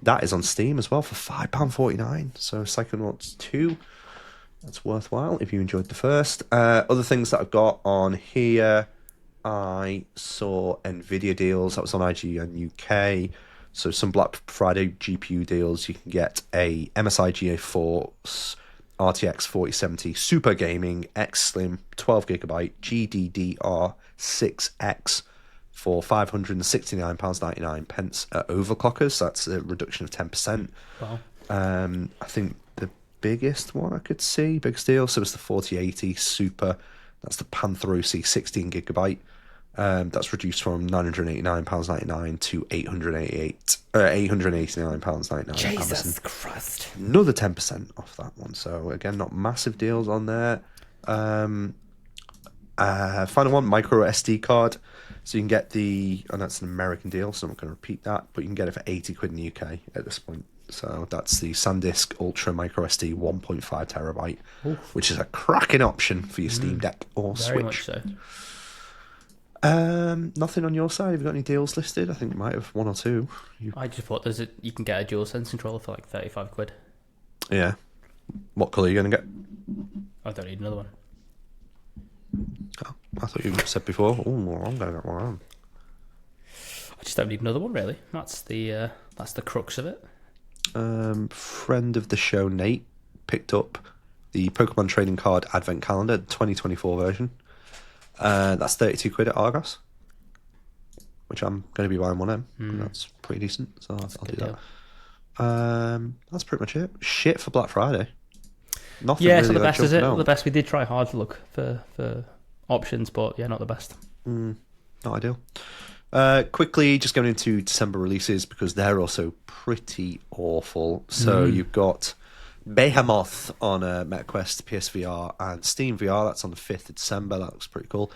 That is on Steam as well for £5.49. So Psychonauts 2, that's worthwhile if you enjoyed the first. Other things that I've got on here, I saw Nvidia deals. That was on IGN UK. So some Black Friday GPU deals. You can get a MSI GeForce RTX 4070 Super Gaming X Slim 12GB GDDR6X for £569.99 at overclockers. That's a reduction of 10%. Wow. I think the biggest one I could see, biggest deal, so it's the 4080 Super. That's the Pantherosi 16GB. That's reduced from £989.99 to £889.99. Jesus Christ. Another 10% off that one. So again, not massive deals on there. Final one, micro SD card. So you can get and that's an American deal, so I'm not going to repeat that, but you can get it for £80 in the UK at this point. So that's the SanDisk Ultra Micro SD 1.5 terabyte, which is a cracking option for your Steam Deck or Very Switch. much so. Nothing on your side. Have you got any deals listed? I think you might have one or two. I just thought you can get a DualSense controller for like £35. Yeah. What colour are you going to get? I don't need another one. Oh, I thought you said before, I'm going to get one. I just don't need another one, really. That's the crux of it. Friend of the show, Nate, picked up the Pokemon Trading Card Advent Calendar 2024 version. That's £32 at Argos, which I'm going to be buying one of them. That's pretty decent, so I'll do that. That's pretty much it. Shit for Black Friday. Nothing yeah, really so the best is it? out. The best. We did try hard to look for options, but yeah, not the best. Not ideal. Quickly, just going into December releases because they're also pretty awful. So you've got Behemoth on MetaQuest, PSVR, and Steam VR. That's on the 5th of December. That looks pretty cool.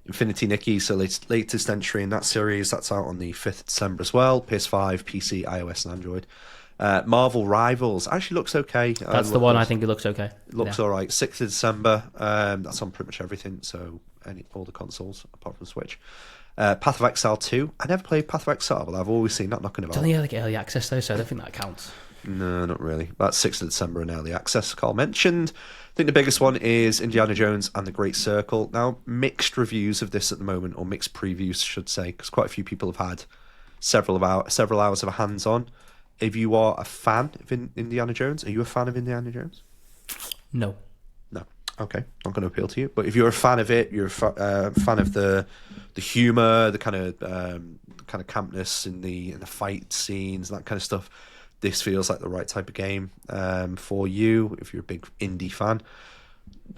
Infinity Nikki, so latest entry in that series. That's out on the 5th of December as well. PS5, PC, iOS, and Android. Marvel Rivals actually looks okay. That's the one I think it looks okay. It looks all right. 6th of December. That's on pretty much everything. So all the consoles apart from Switch. Path of Exile 2. I never played Path of Exile, but I've always seen that knocking about. It's only like early access though, so I don't think that counts. No, not really. That's 6th of December in early access, Carl mentioned. I think the biggest one is Indiana Jones and the Great Circle. Now, mixed reviews of this at the moment, or mixed previews, I should say, because quite a few people have had several hours of hands-on. If you are a fan of Indiana Jones, are you a fan of Indiana Jones? No. Okay, not going to appeal to you. But if you're a fan of it, you're a fan of the humour, the kind of campness in the fight scenes, that kind of stuff. This feels like the right type of game for you if you're a big indie fan.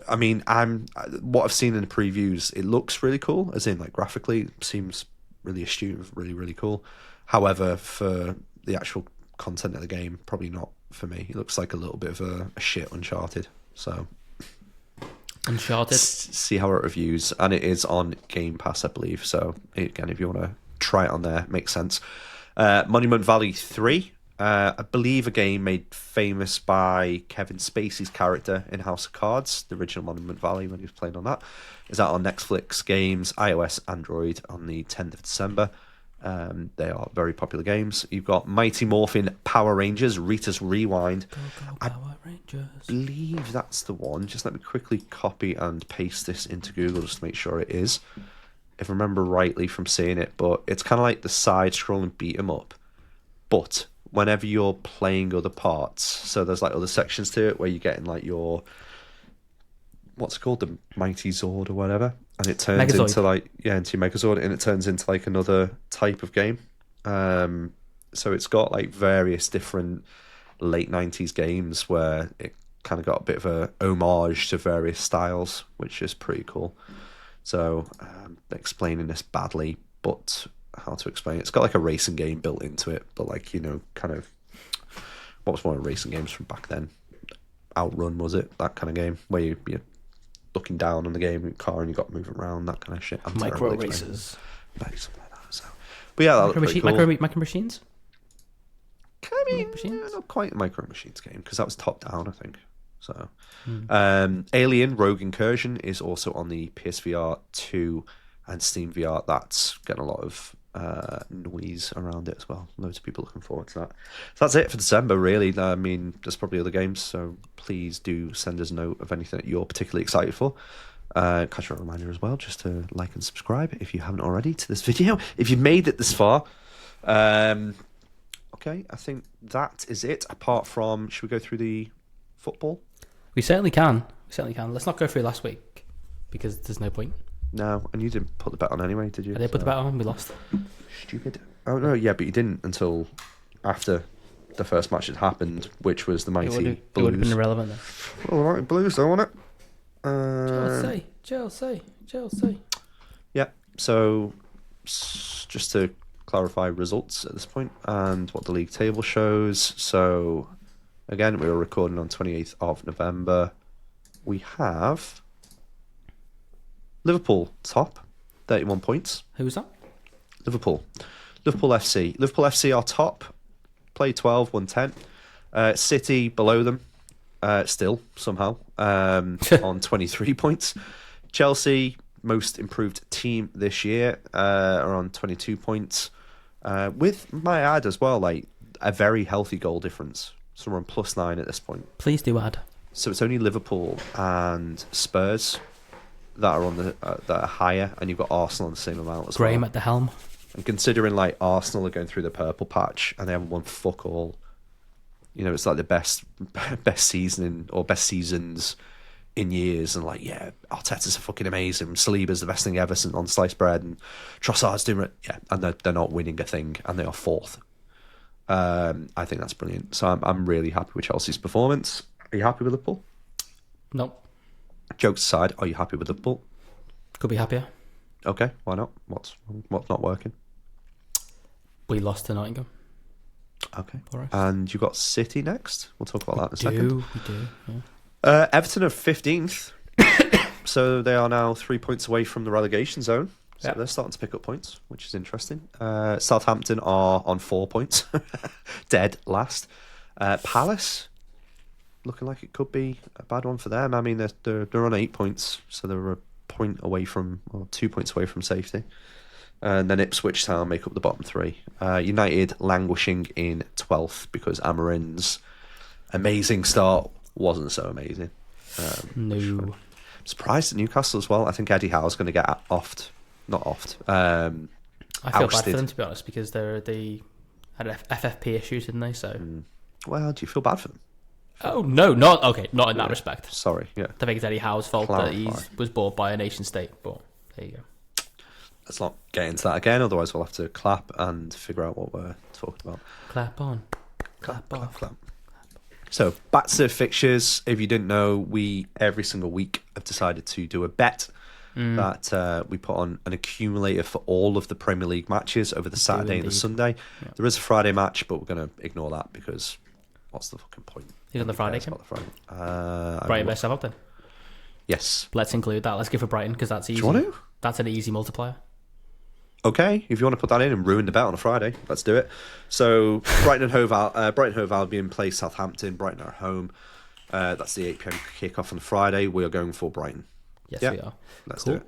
I mean, what I've seen in the previews, it looks really cool, as in like graphically, it seems really astute, really, really cool. However, for the actual content of the game, probably not for me. It looks like a little bit of a shit Uncharted. So Uncharted. See how it reviews, and it is on Game Pass, I believe. So again, if you want to try it on there, makes sense. Monument Valley 3. I believe a game made famous by Kevin Spacey's character in House of Cards, the original Monument Valley when he was playing on that. Is out on Netflix games, iOS, Android on the 10th of December. They are very popular games. You've got Mighty Morphin Power Rangers, Rita's Rewind. Go, Power Rangers. I believe that's the one. Just let me quickly copy and paste this into Google just to make sure it is. If I remember rightly from seeing it, but it's kind of like the side-scrolling beat 'em up. But whenever you're playing other parts, so there's like other sections to it where you're getting like your, what's it called, the Mighty Zord or whatever, and it turns Megazord. into like, yeah, into your Megazord, and it turns into like another type of game. So it's got like various different late 90s games where it kind of got a bit of a homage to various styles, which is pretty cool. So explaining this badly, but how to explain it? It's got like a racing game built into it, but like, you know, kind of, what was one of the racing games from back then? Outrun, was it? That kind of game where you're looking down on the game in your car and you got to move around, that kind of shit. Micro races. Maybe something like that. So, but yeah, that looked pretty cool. Micro machines? I mean, not quite a Micro Machines game because that was top down, I think. So, Alien Rogue Incursion is also on the PSVR 2 and Steam VR. That's getting a lot of noise around it as well. Loads of people looking forward to that. So that's it for December, really. I mean, there's probably other games, so please do send us a note of anything that you're particularly excited for. Casual reminder as well, just to like and subscribe if you haven't already to this video. If you've made it this far. Okay, I think that is it. Apart from, should we go through the football? We certainly can. Let's not go through last week because there's no point. No, and you didn't put the bet on anyway, did you? I did put the bet on, we lost. Stupid. Oh, no, yeah, but you didn't until after the first match had happened, which was the mighty Blues. It would have been irrelevant then. All right, Blues, though, wasn't it? Chelsea. Yeah, so just to clarify results at this point and what the league table shows. So, again, we were recording on 28th of November. We have Liverpool top, 31 points. Who was that? Liverpool FC. Liverpool FC are top, play 12, won 10. City below them, still somehow, on 23 points. Chelsea, most improved team this year, are on 22 points. With, my add as well, like a very healthy goal difference. So we're on +9 at this point. Please do add. So it's only Liverpool and Spurs that are on the that are higher, and you've got Arsenal on the same amount as Graham well. at the helm. And considering like Arsenal are going through the purple patch and they haven't won fuck all, you know, it's like the best season or best seasons in years, and like, yeah, Arteta's fucking amazing, Saliba's the best thing ever on sliced bread, and Trossard's doing it, yeah, and they're not winning a thing, and they are fourth. I think that's brilliant. So I'm really happy with Chelsea's performance. Are you happy with Liverpool? No. Jokes aside, are you happy with Liverpool? Could be happier. Okay, why not? What's not working? We lost to Nottingham. Okay. All right. And you've got City next. We'll talk about that in a second. We do. Yeah. Everton are 15th. So they are now 3 points away from the relegation zone. So they're starting to pick up points, which is interesting. Southampton are on 4 points. Dead last. Palace, looking like it could be a bad one for them. I mean, they're on 8 points, so they're a point away from, or 2 points away from safety. And then Ipswich Town make up the bottom three. United languishing in 12th because Amarin's amazing start wasn't so amazing. No. I'm surprised at Newcastle as well. I think Eddie Howe's going to get offed. Not offed. I feel ousted. bad for them, to be honest, because they had FFP issues, didn't they? So. Well, do you feel bad for them? Oh, no, not in that respect. Sorry, yeah. I think it's Eddie Howe's fault that he was bought by a nation state, but there you go. Let's not get into that again, otherwise we'll have to clap and figure out what we're talking about. Clap on. Clap off. Clap. So, back to fixtures. If you didn't know, we every single week have decided to do a bet that we put on an accumulator for all of the Premier League matches over the Saturday and the Sunday. Yeah. There is a Friday match, but we're going to ignore that because what's the fucking point? Who's on the Friday game? Brighton vs Southampton. Yes. Let's include that. Let's give for Brighton because that's easy. Do you want to? That's an easy multiplier. Okay, if you want to put that in and ruin the bet on a Friday, let's do it. So Brighton and Hove Albion play Southampton. Brighton are at home. That's the 8 p.m. kickoff on Friday. We are going for Brighton. Yes, Yeah, we are. let's Cool. do it.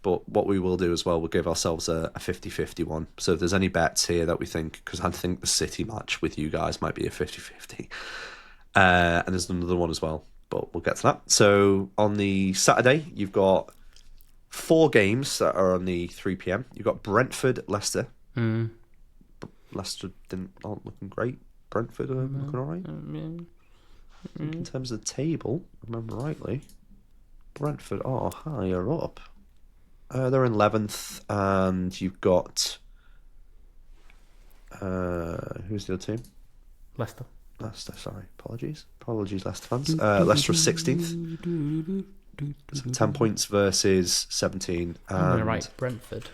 But what we will do as well, we'll give ourselves a 50-50 one. So if there's any bets here that we think, because I think the City match with you guys might be a 50-50. And there's another one as well, but we'll get to that. So on the Saturday, you've got 4 games that are on the 3 p.m. You've got Brentford, Leicester. Leicester aren't looking great. Brentford are looking all right. In terms of the table, if I remember rightly, Brentford are higher up. They're in 11th, and you've got who's the other team? Leicester. Sorry, apologies, Leicester fans. Leicester are 16th, so 10 points versus 17. I'm going to write Brentford.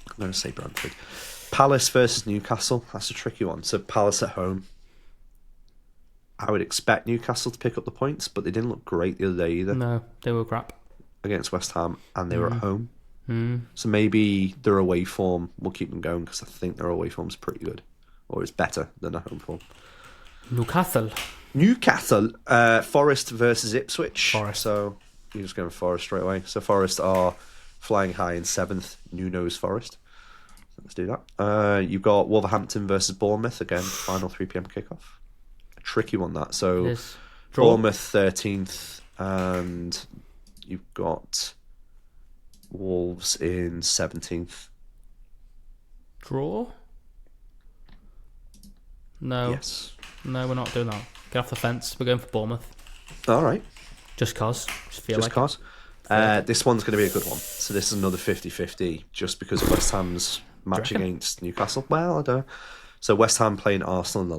I'm going to say Brentford. Palace versus Newcastle. That's a tricky one. So Palace at home. I would expect Newcastle to pick up the points, but they didn't look great the other day either. No, they were crap Against West Ham, and they were at home. So maybe their away form will keep them going, because I think their away form's pretty good, or it's better than their home form. Newcastle. Forest versus Ipswich. Forest. So you're just going Forest straight away. So Forest are flying high in 7th. Nuno's Forest. Let's do that. You've got Wolverhampton versus Bournemouth again. Final 3 p.m. kickoff. A tricky one that. So Bournemouth 13th, and you've got Wolves in 17th. Draw? No. Yes. No, we're not doing that. Get off the fence. We're going for Bournemouth. All right. Just cause. Just feel Just like cause. This one's going to be a good one. So this is another 50-50, just because of West Ham's match against Newcastle. Well, I don't know. So West Ham playing Arsenal in the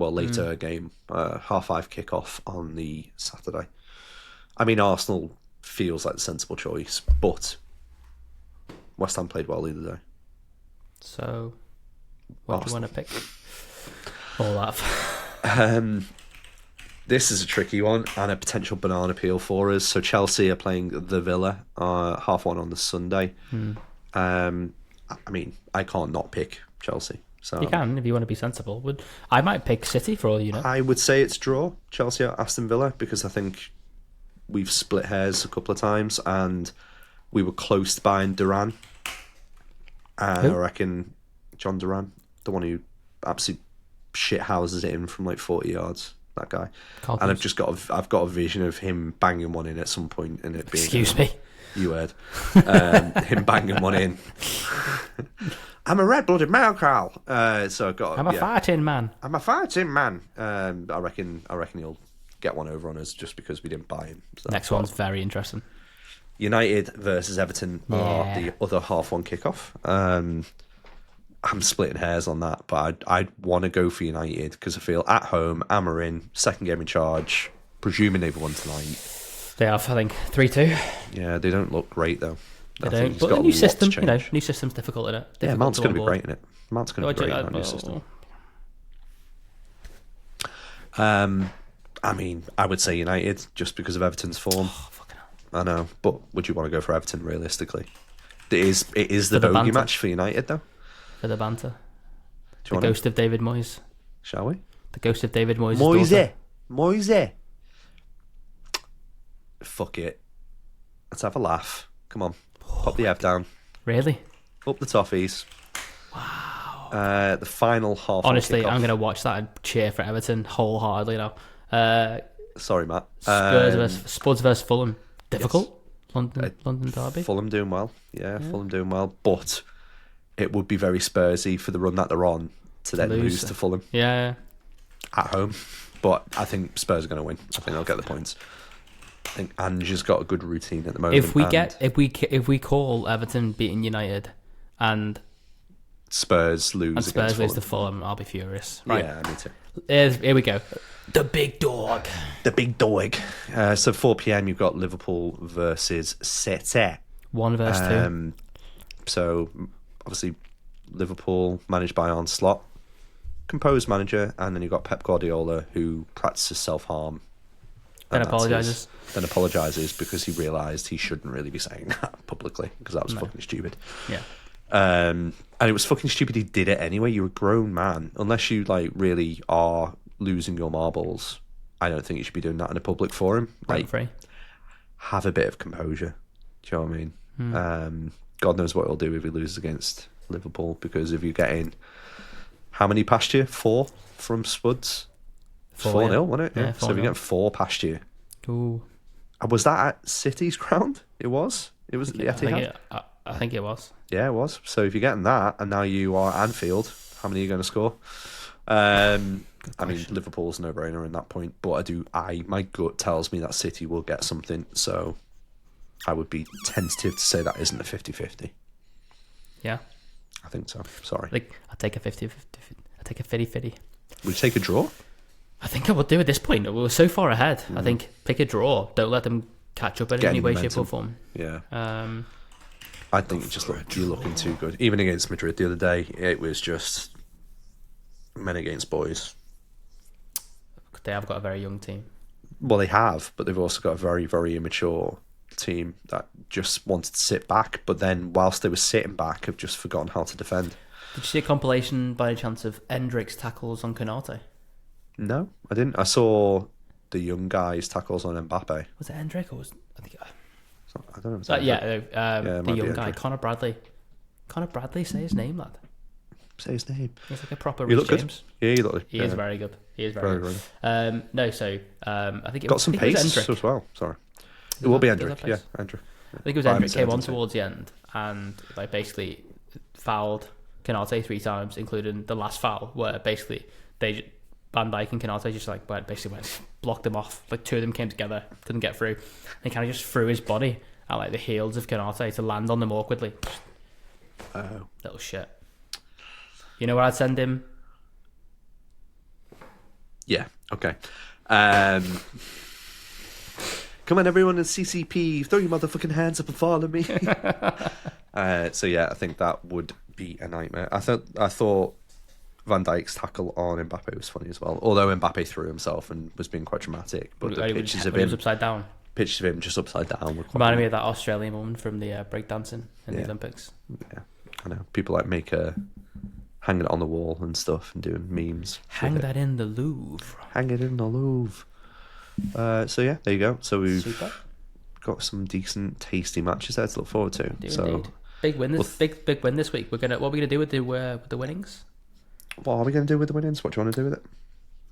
later game, 5:30 kickoff on the Saturday. I mean, Arsenal feels like the sensible choice, but West Ham played well either day. So, what do you want to pick? All that. This is a tricky one and a potential banana peel for us. So Chelsea are playing the Villa 1:30 on the Sunday. I mean, I can't not pick Chelsea. So You can if you want to be sensible. I might pick City for all you know. I would say it's draw, Chelsea at Aston Villa, because I think we've split hairs a couple of times and we were close to buying Duran. And I reckon John Duran, the one who absolutely shit houses it in from like 40 yards, that guy. And I've got a vision of him banging one in at some point and it being... Excuse me. You heard. Him banging one in. I'm a red-blooded male, Carl. So I've got. I'm a fighting man. I'm a fighting man. I reckon he'll get one over on us just because we didn't buy him. So Next one's very interesting. United versus Everton are the other 1:30 kickoff. I'm splitting hairs on that, but I'd want to go for United because I feel at home, Amarin, second game in charge, presuming they've won tonight. They have, I think, 3-2. Yeah, they don't look great though. They don't. But the new system, new system's difficult, isn't it? Yeah, Mount's going to be great in it. Mount's going to be great in that new system. I mean, I would say United just because of Everton's form. Oh, fucking hell. I know, but would you want to go for Everton realistically? It is the bogey match for United though. For the banter. The ghost of David Moyes. Shall we? The ghost of David Moyes. Moyes. Fuck it. Let's have a laugh. Come on. Pop the F down. Really? Up the toffees. Wow. The final half. Honestly, I'm going to watch that and cheer for Everton wholeheartedly now. Sorry, Matt. Spurs versus Fulham. Difficult. Yes. London derby. Fulham doing well. Yeah, Fulham doing well. But it would be very Spursy for the run that they're on to then lose to Fulham. Yeah. At home. But I think Spurs are going to win. I think they'll get the points. I think Ange has got a good routine at the moment. If we call Everton beating United and Spurs lose to Fulham, I'll be furious. Right. Yeah, me too. Here we go. The big dog. So 4 p.m. you've got Liverpool versus City. 1 versus 2. So obviously Liverpool managed by Arne Slot, composed manager, and then you've got Pep Guardiola who practices self-harm. Then apologises because he realised he shouldn't really be saying that publicly because that was fucking stupid. Yeah. And it was fucking stupid he did it anyway. You're a grown man. Unless you like really are losing your marbles, I don't think you should be doing that in a public forum. Like, Free. have a bit of composure. Do you know what I mean? God knows what he'll do if he loses against Liverpool, because if you're getting how many past you? 4 from Spuds? 4-0, yeah. wasn't it? Yeah, So if you 4-0. get 4 past you. Ooh. Was that at City's ground? It was? It was at the Etihad? I think it was. Yeah, it was. So if you're getting that, and now you are Anfield, how many are you going to score? I mean, Liverpool's a no-brainer in that point, but my gut tells me that City will get something, so I would be tentative to say that isn't a 50-50. Yeah. I think so. Sorry. Like, I'll take a 50-50. I'll take a 50-50. Would you take a draw? I think I would do at this point. We're so far ahead. I think pick a draw. Don't let them catch up in Get any way, momentum. shape, or form. Yeah. I I think you're looking too good. Even against Madrid the other day, it was just men against boys. They have got a very young team. Well, they have, but they've also got a very, very immature team that just wanted to sit back, but then whilst they were sitting back, have just forgotten how to defend. Did you see a compilation by any chance of Endrick's tackles on Konate? No, I didn't. I saw the young guys' tackles on Mbappe. Was it Endrick or was I think? I don't know. If it's Mbappe. The might young be guy, Endrick. Connor Bradley. Connor Bradley, say his name, lad. Say his name. He's like a proper He Rich looked James. good. Yeah, he looked. He is very good. He is very good. No, so I think it Got was, some I think it was pace Endrick. as well. Sorry, it Does will be that- does Endrick. that Yeah, pace? Endrick. I think it was But I Endrick haven't came on seen it. towards the end and like basically fouled Konate 3 times, including the last foul where basically Van Dijk and Konate just like went blocked them off. Like 2 of them came together, couldn't get through. And he kind of just threw his body at like the heels of Konate to land on them awkwardly. Oh, Little shit. You know where I'd send him? yeah. Okay. Come on, everyone in CCP, throw your motherfucking hands up and follow me. So yeah, I think that would be a nightmare. I thought Van Dijk's tackle on Mbappe was funny as well. Although Mbappe threw himself and was being quite dramatic, but the pictures of He was him, upside down. just upside down, were quite Reminded me of that Australian woman from the breakdancing in the Yeah. Olympics. Yeah, I know. People like hanging it on the wall and stuff and doing memes. Hang with it. that in the Louvre. Hang it in the Louvre. So yeah, there you go. So we've Super. got some decent, tasty matches there to look forward to. Indeed. Big win this big win this week. What are we gonna do with the winnings? What are we going to do with the winnings? What do you want to do with it?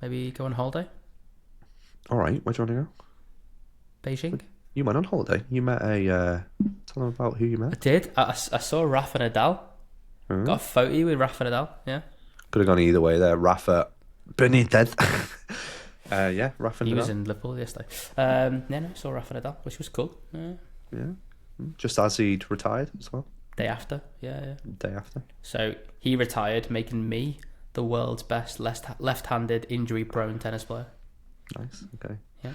Maybe go on holiday. All right, where do you want to go? Beijing. You went on holiday. You met a. Tell them about who you I met. did. I saw Rafa Nadal. Got a photo with Rafa Nadal. Yeah. Could have gone either way there. Rafa Benitez. Yeah, Rafa. He was Nadal. in Liverpool yesterday. No, I saw Rafa Nadal, which was cool. Yeah, just as he'd retired as well. Day after. Yeah. Day after. So he retired, making me the world's best left-handed injury-prone tennis player. Nice. Okay. Yeah.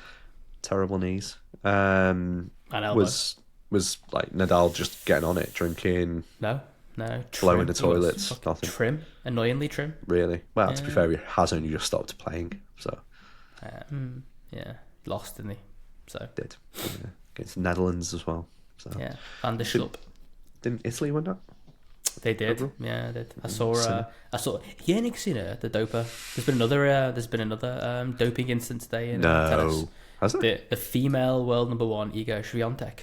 Terrible knees. And elbow. Was like Nadal just getting on it, drinking, No. blowing Trim. the He was toilets, fucking nothing. Trim. Annoyingly trim. Really? Well, to be fair, he has only just stopped playing, so Yeah. Lost, didn't he? So did against the Netherlands as well. So yeah. Van der Schlup. didn't Italy win that? They did. Overall? Yeah, they did. I saw Yannick Sinner, the doper. There's been another doping incident today in tennis. Has it? The female world number 1, Iga Swiatek,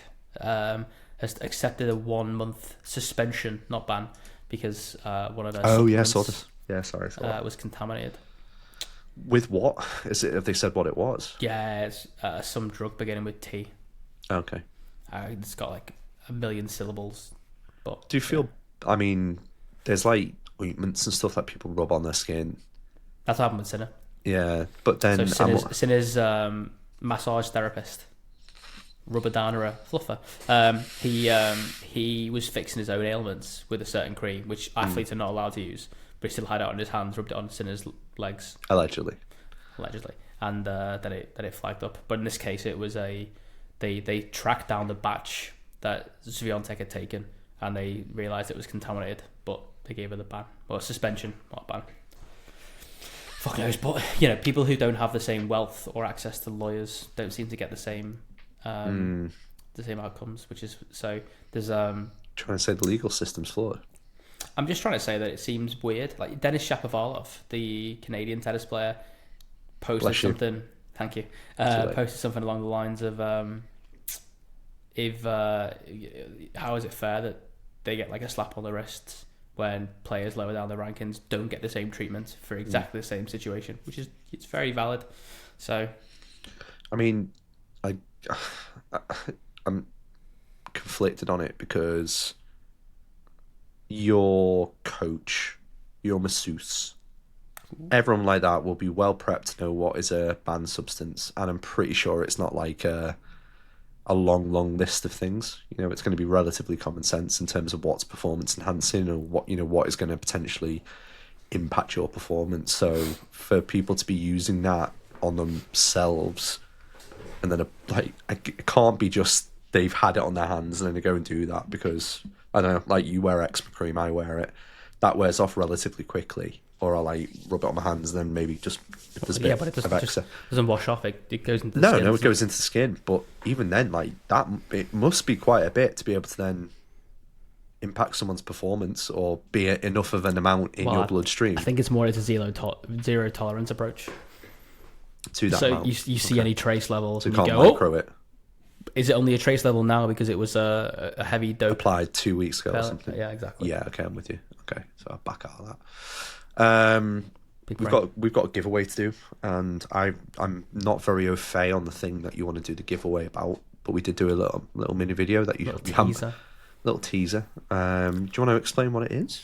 has accepted a 1-month suspension, not ban, because one of her Yeah, supplements, saw this. Yeah, sorry. was contaminated. With what? Is it? Have they said what it was? Yeah, it's some drug beginning with T. Okay. It's got like 1 million syllables. But Do you feel? I mean, there's like ointments and stuff that people rub on their skin. that's what happened with Sinner. Yeah, but then Sinner's massage therapist, rubber downer, fluffer. He was fixing his own ailments with a certain cream, which athletes are not allowed to use. But he still had it on his hands, rubbed it on Sinner's legs, allegedly, and then it flagged up. But in this case, it was they tracked down the batch that Swiatek had taken, and they realised it was contaminated. But they gave her the ban or suspension, not ban. Fuck knows, but people who don't have the same wealth or access to lawyers don't seem to get the same outcomes, which is so. There's trying to say the legal system's flawed. I'm just trying to say that it seems weird. Like Denis Shapovalov, the Canadian tennis player, posted something. Thank you. Posted something along the lines of, how is it fair that they get like a slap on the wrists when players lower down the rankings don't get the same treatment for exactly the same situation, which is it's very valid. So, I mean, I'm conflicted on it because your coach, your masseuse, everyone like that will be well prepped to know what is a banned substance, and I'm pretty sure it's not like a long list of things. You know, it's going to be relatively common sense in terms of what's performance enhancing or what is going to potentially impact your performance. So for people to be using that on themselves, and then it can't be just they've had it on their hands and then they go and do that, because I don't know, like you wear eczema cream, I wear it, that wears off relatively quickly. Or I'll like rub it on my hands and then maybe just if there's a bit but it of extra. Doesn't wash off. It goes into the skin. No, it goes into the skin. But even then, like that, it must be quite a bit to be able to then impact someone's performance or be enough of an amount in your bloodstream. I think it's more as a zero tolerance approach to that so amount. You see any trace levels so and you you can't go, micro it. Is it only a trace level now because it was a heavy dope applied 2 weeks ago or something? Yeah, exactly. Yeah, okay, I'm with you. Okay, so I'll back out of that. We've got a giveaway to do, and I'm not very au fait on the thing that you want to do the giveaway about, but we did do a little mini video that you have. Little teaser. Do you want to explain what it is?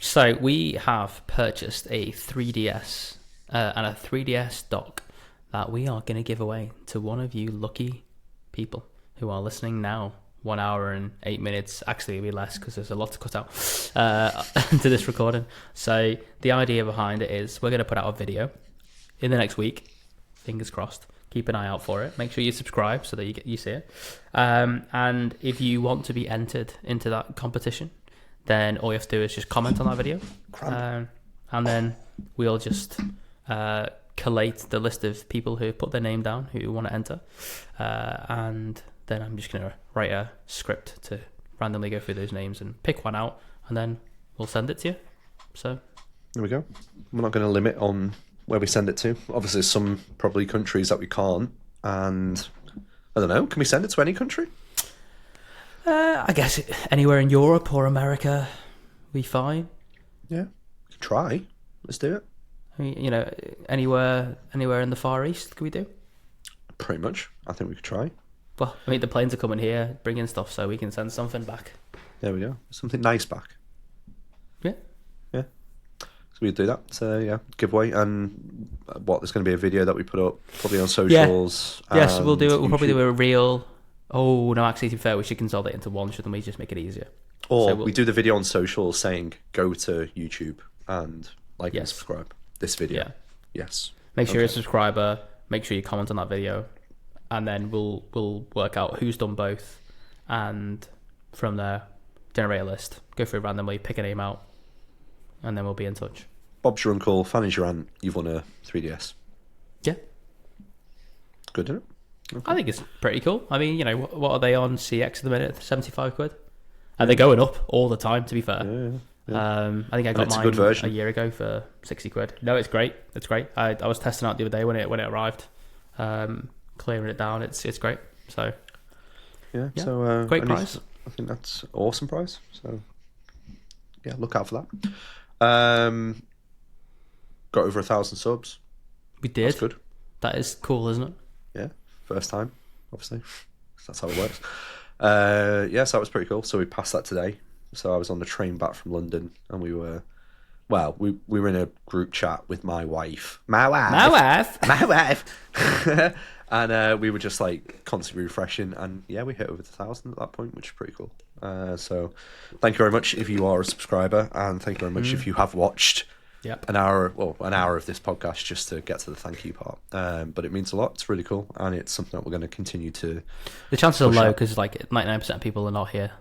So we have purchased a 3DS and a 3DS dock that we are going to give away to one of you lucky people who are listening now. 1 hour and 8 minutes. Actually, it'll be less because there's a lot to cut out to this recording. So the idea behind it is we're going to put out a video in the next week. Fingers crossed. Keep an eye out for it. Make sure you subscribe so that you see it. And if you want to be entered into that competition, then all you have to do is just comment on that video, and then we'll just collate the list of people who put their name down who want to enter, and then I'm just going to write a script to randomly go through those names and pick one out, and then we'll send it to you. So there we go. We're not going to limit on where we send it to. Obviously, some probably countries that we can't, and I don't know. Can we send it to any country? I guess anywhere in Europe or America, we fine. Yeah, we can try. Let's do it. I mean, anywhere in the Far East, could we do? Pretty much. I think we could try. Well, I mean, the planes are coming here, bringing stuff, so we can send something back. There we go. Something nice back. Yeah. Yeah. So we'd do that. So, yeah, giveaway. And there's going to be a video that we put up, probably on socials. Yeah. Yes, we'll do it. We'll probably do a real... Oh, no, actually, to be fair, we should consolidate into one, shouldn't we? Just make it easier. Or we do the video on socials saying, go to YouTube and and subscribe this video. Yeah. Yes. Make sure you're a subscriber. Make sure you comment on that video. And then we'll work out who's done both, and from there generate a list, go through randomly, pick a name out, and then we'll be in touch. Bob's your uncle, Fanny's your aunt. You've won a 3DS. Yeah, good, isn't it? Okay. I think it's pretty cool. I mean, what are they on CX at the minute? 75 quid, and they're going up all the time. To be fair, yeah. I think I got mine a year ago for 60 quid. No, it's great. It's great. I was testing out the other day when it arrived. Clearing it down, it's great. So yeah. So great price. I think that's an awesome price. So yeah, look out for that. Got over 1,000 subs. We did. That's good. That is cool, isn't it? Yeah, first time, obviously. That's how it works. So that was pretty cool. So we passed that today. So I was on the train back from London, and we were in a group chat with my wife. And we were just like constantly refreshing, and yeah, we hit over 1,000 at that point, which is pretty cool. So thank you very much if you are a subscriber, and thank you very much if you have watched an hour of this podcast just to get to the thank you part. But it means a lot. It's really cool, and it's something that we're going to continue to. The chances are low because like 99% of people are not here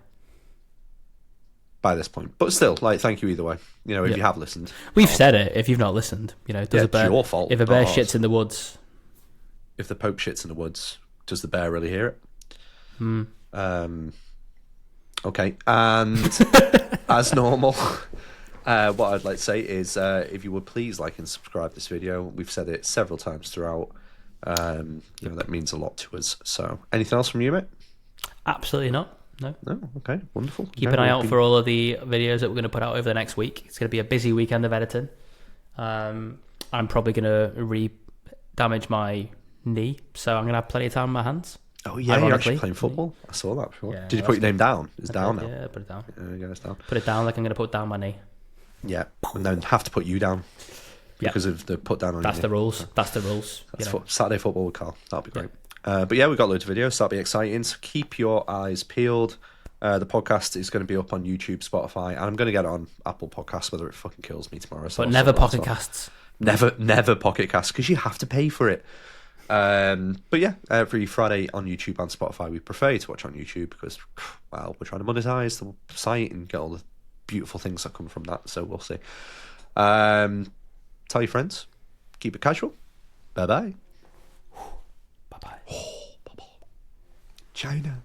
by this point, but still, like, thank you either way. If you have listened, we've said it. If you've not listened, it's your fault. If a bear shits in the woods. If the Pope shits in the woods, does the bear really hear it? Okay, and as normal, What I'd like to say is, if you would please like and subscribe this video. We've said it several times throughout. That means a lot to us. So, anything else from you, mate? Absolutely not. No. Okay, wonderful. Keep an eye out for all of the videos that we're going to put out over the next week. It's going to be a busy weekend of editing. I'm probably going to damage my knee, so I'm going to have plenty of time on my hands. Oh yeah, you're actually playing football. I saw that before. Yeah, Did you put your name down? It's down now. Yeah, put it down. Yeah, it's down. Put it down like I'm going to put down my knee. Yeah, and then have to put you down because of the put down on. That's the rules. That's the rules. That's Saturday football with Carl. That'll be great. But yeah, we've got loads of videos, so that'll be exciting. So keep your eyes peeled. The podcast is going to be up on YouTube, Spotify, and I'm going to get it on Apple Podcasts, whether it fucking kills me tomorrow. So but never Pocket Casts. Never Pocket Casts, because you have to pay for it. But yeah, every Friday on YouTube and Spotify. We prefer you to watch on YouTube because, well, we're trying to monetize the site and get all the beautiful things that come from that. So we'll see. Tell your friends. Keep it casual. Bye-bye. Bye-bye. China.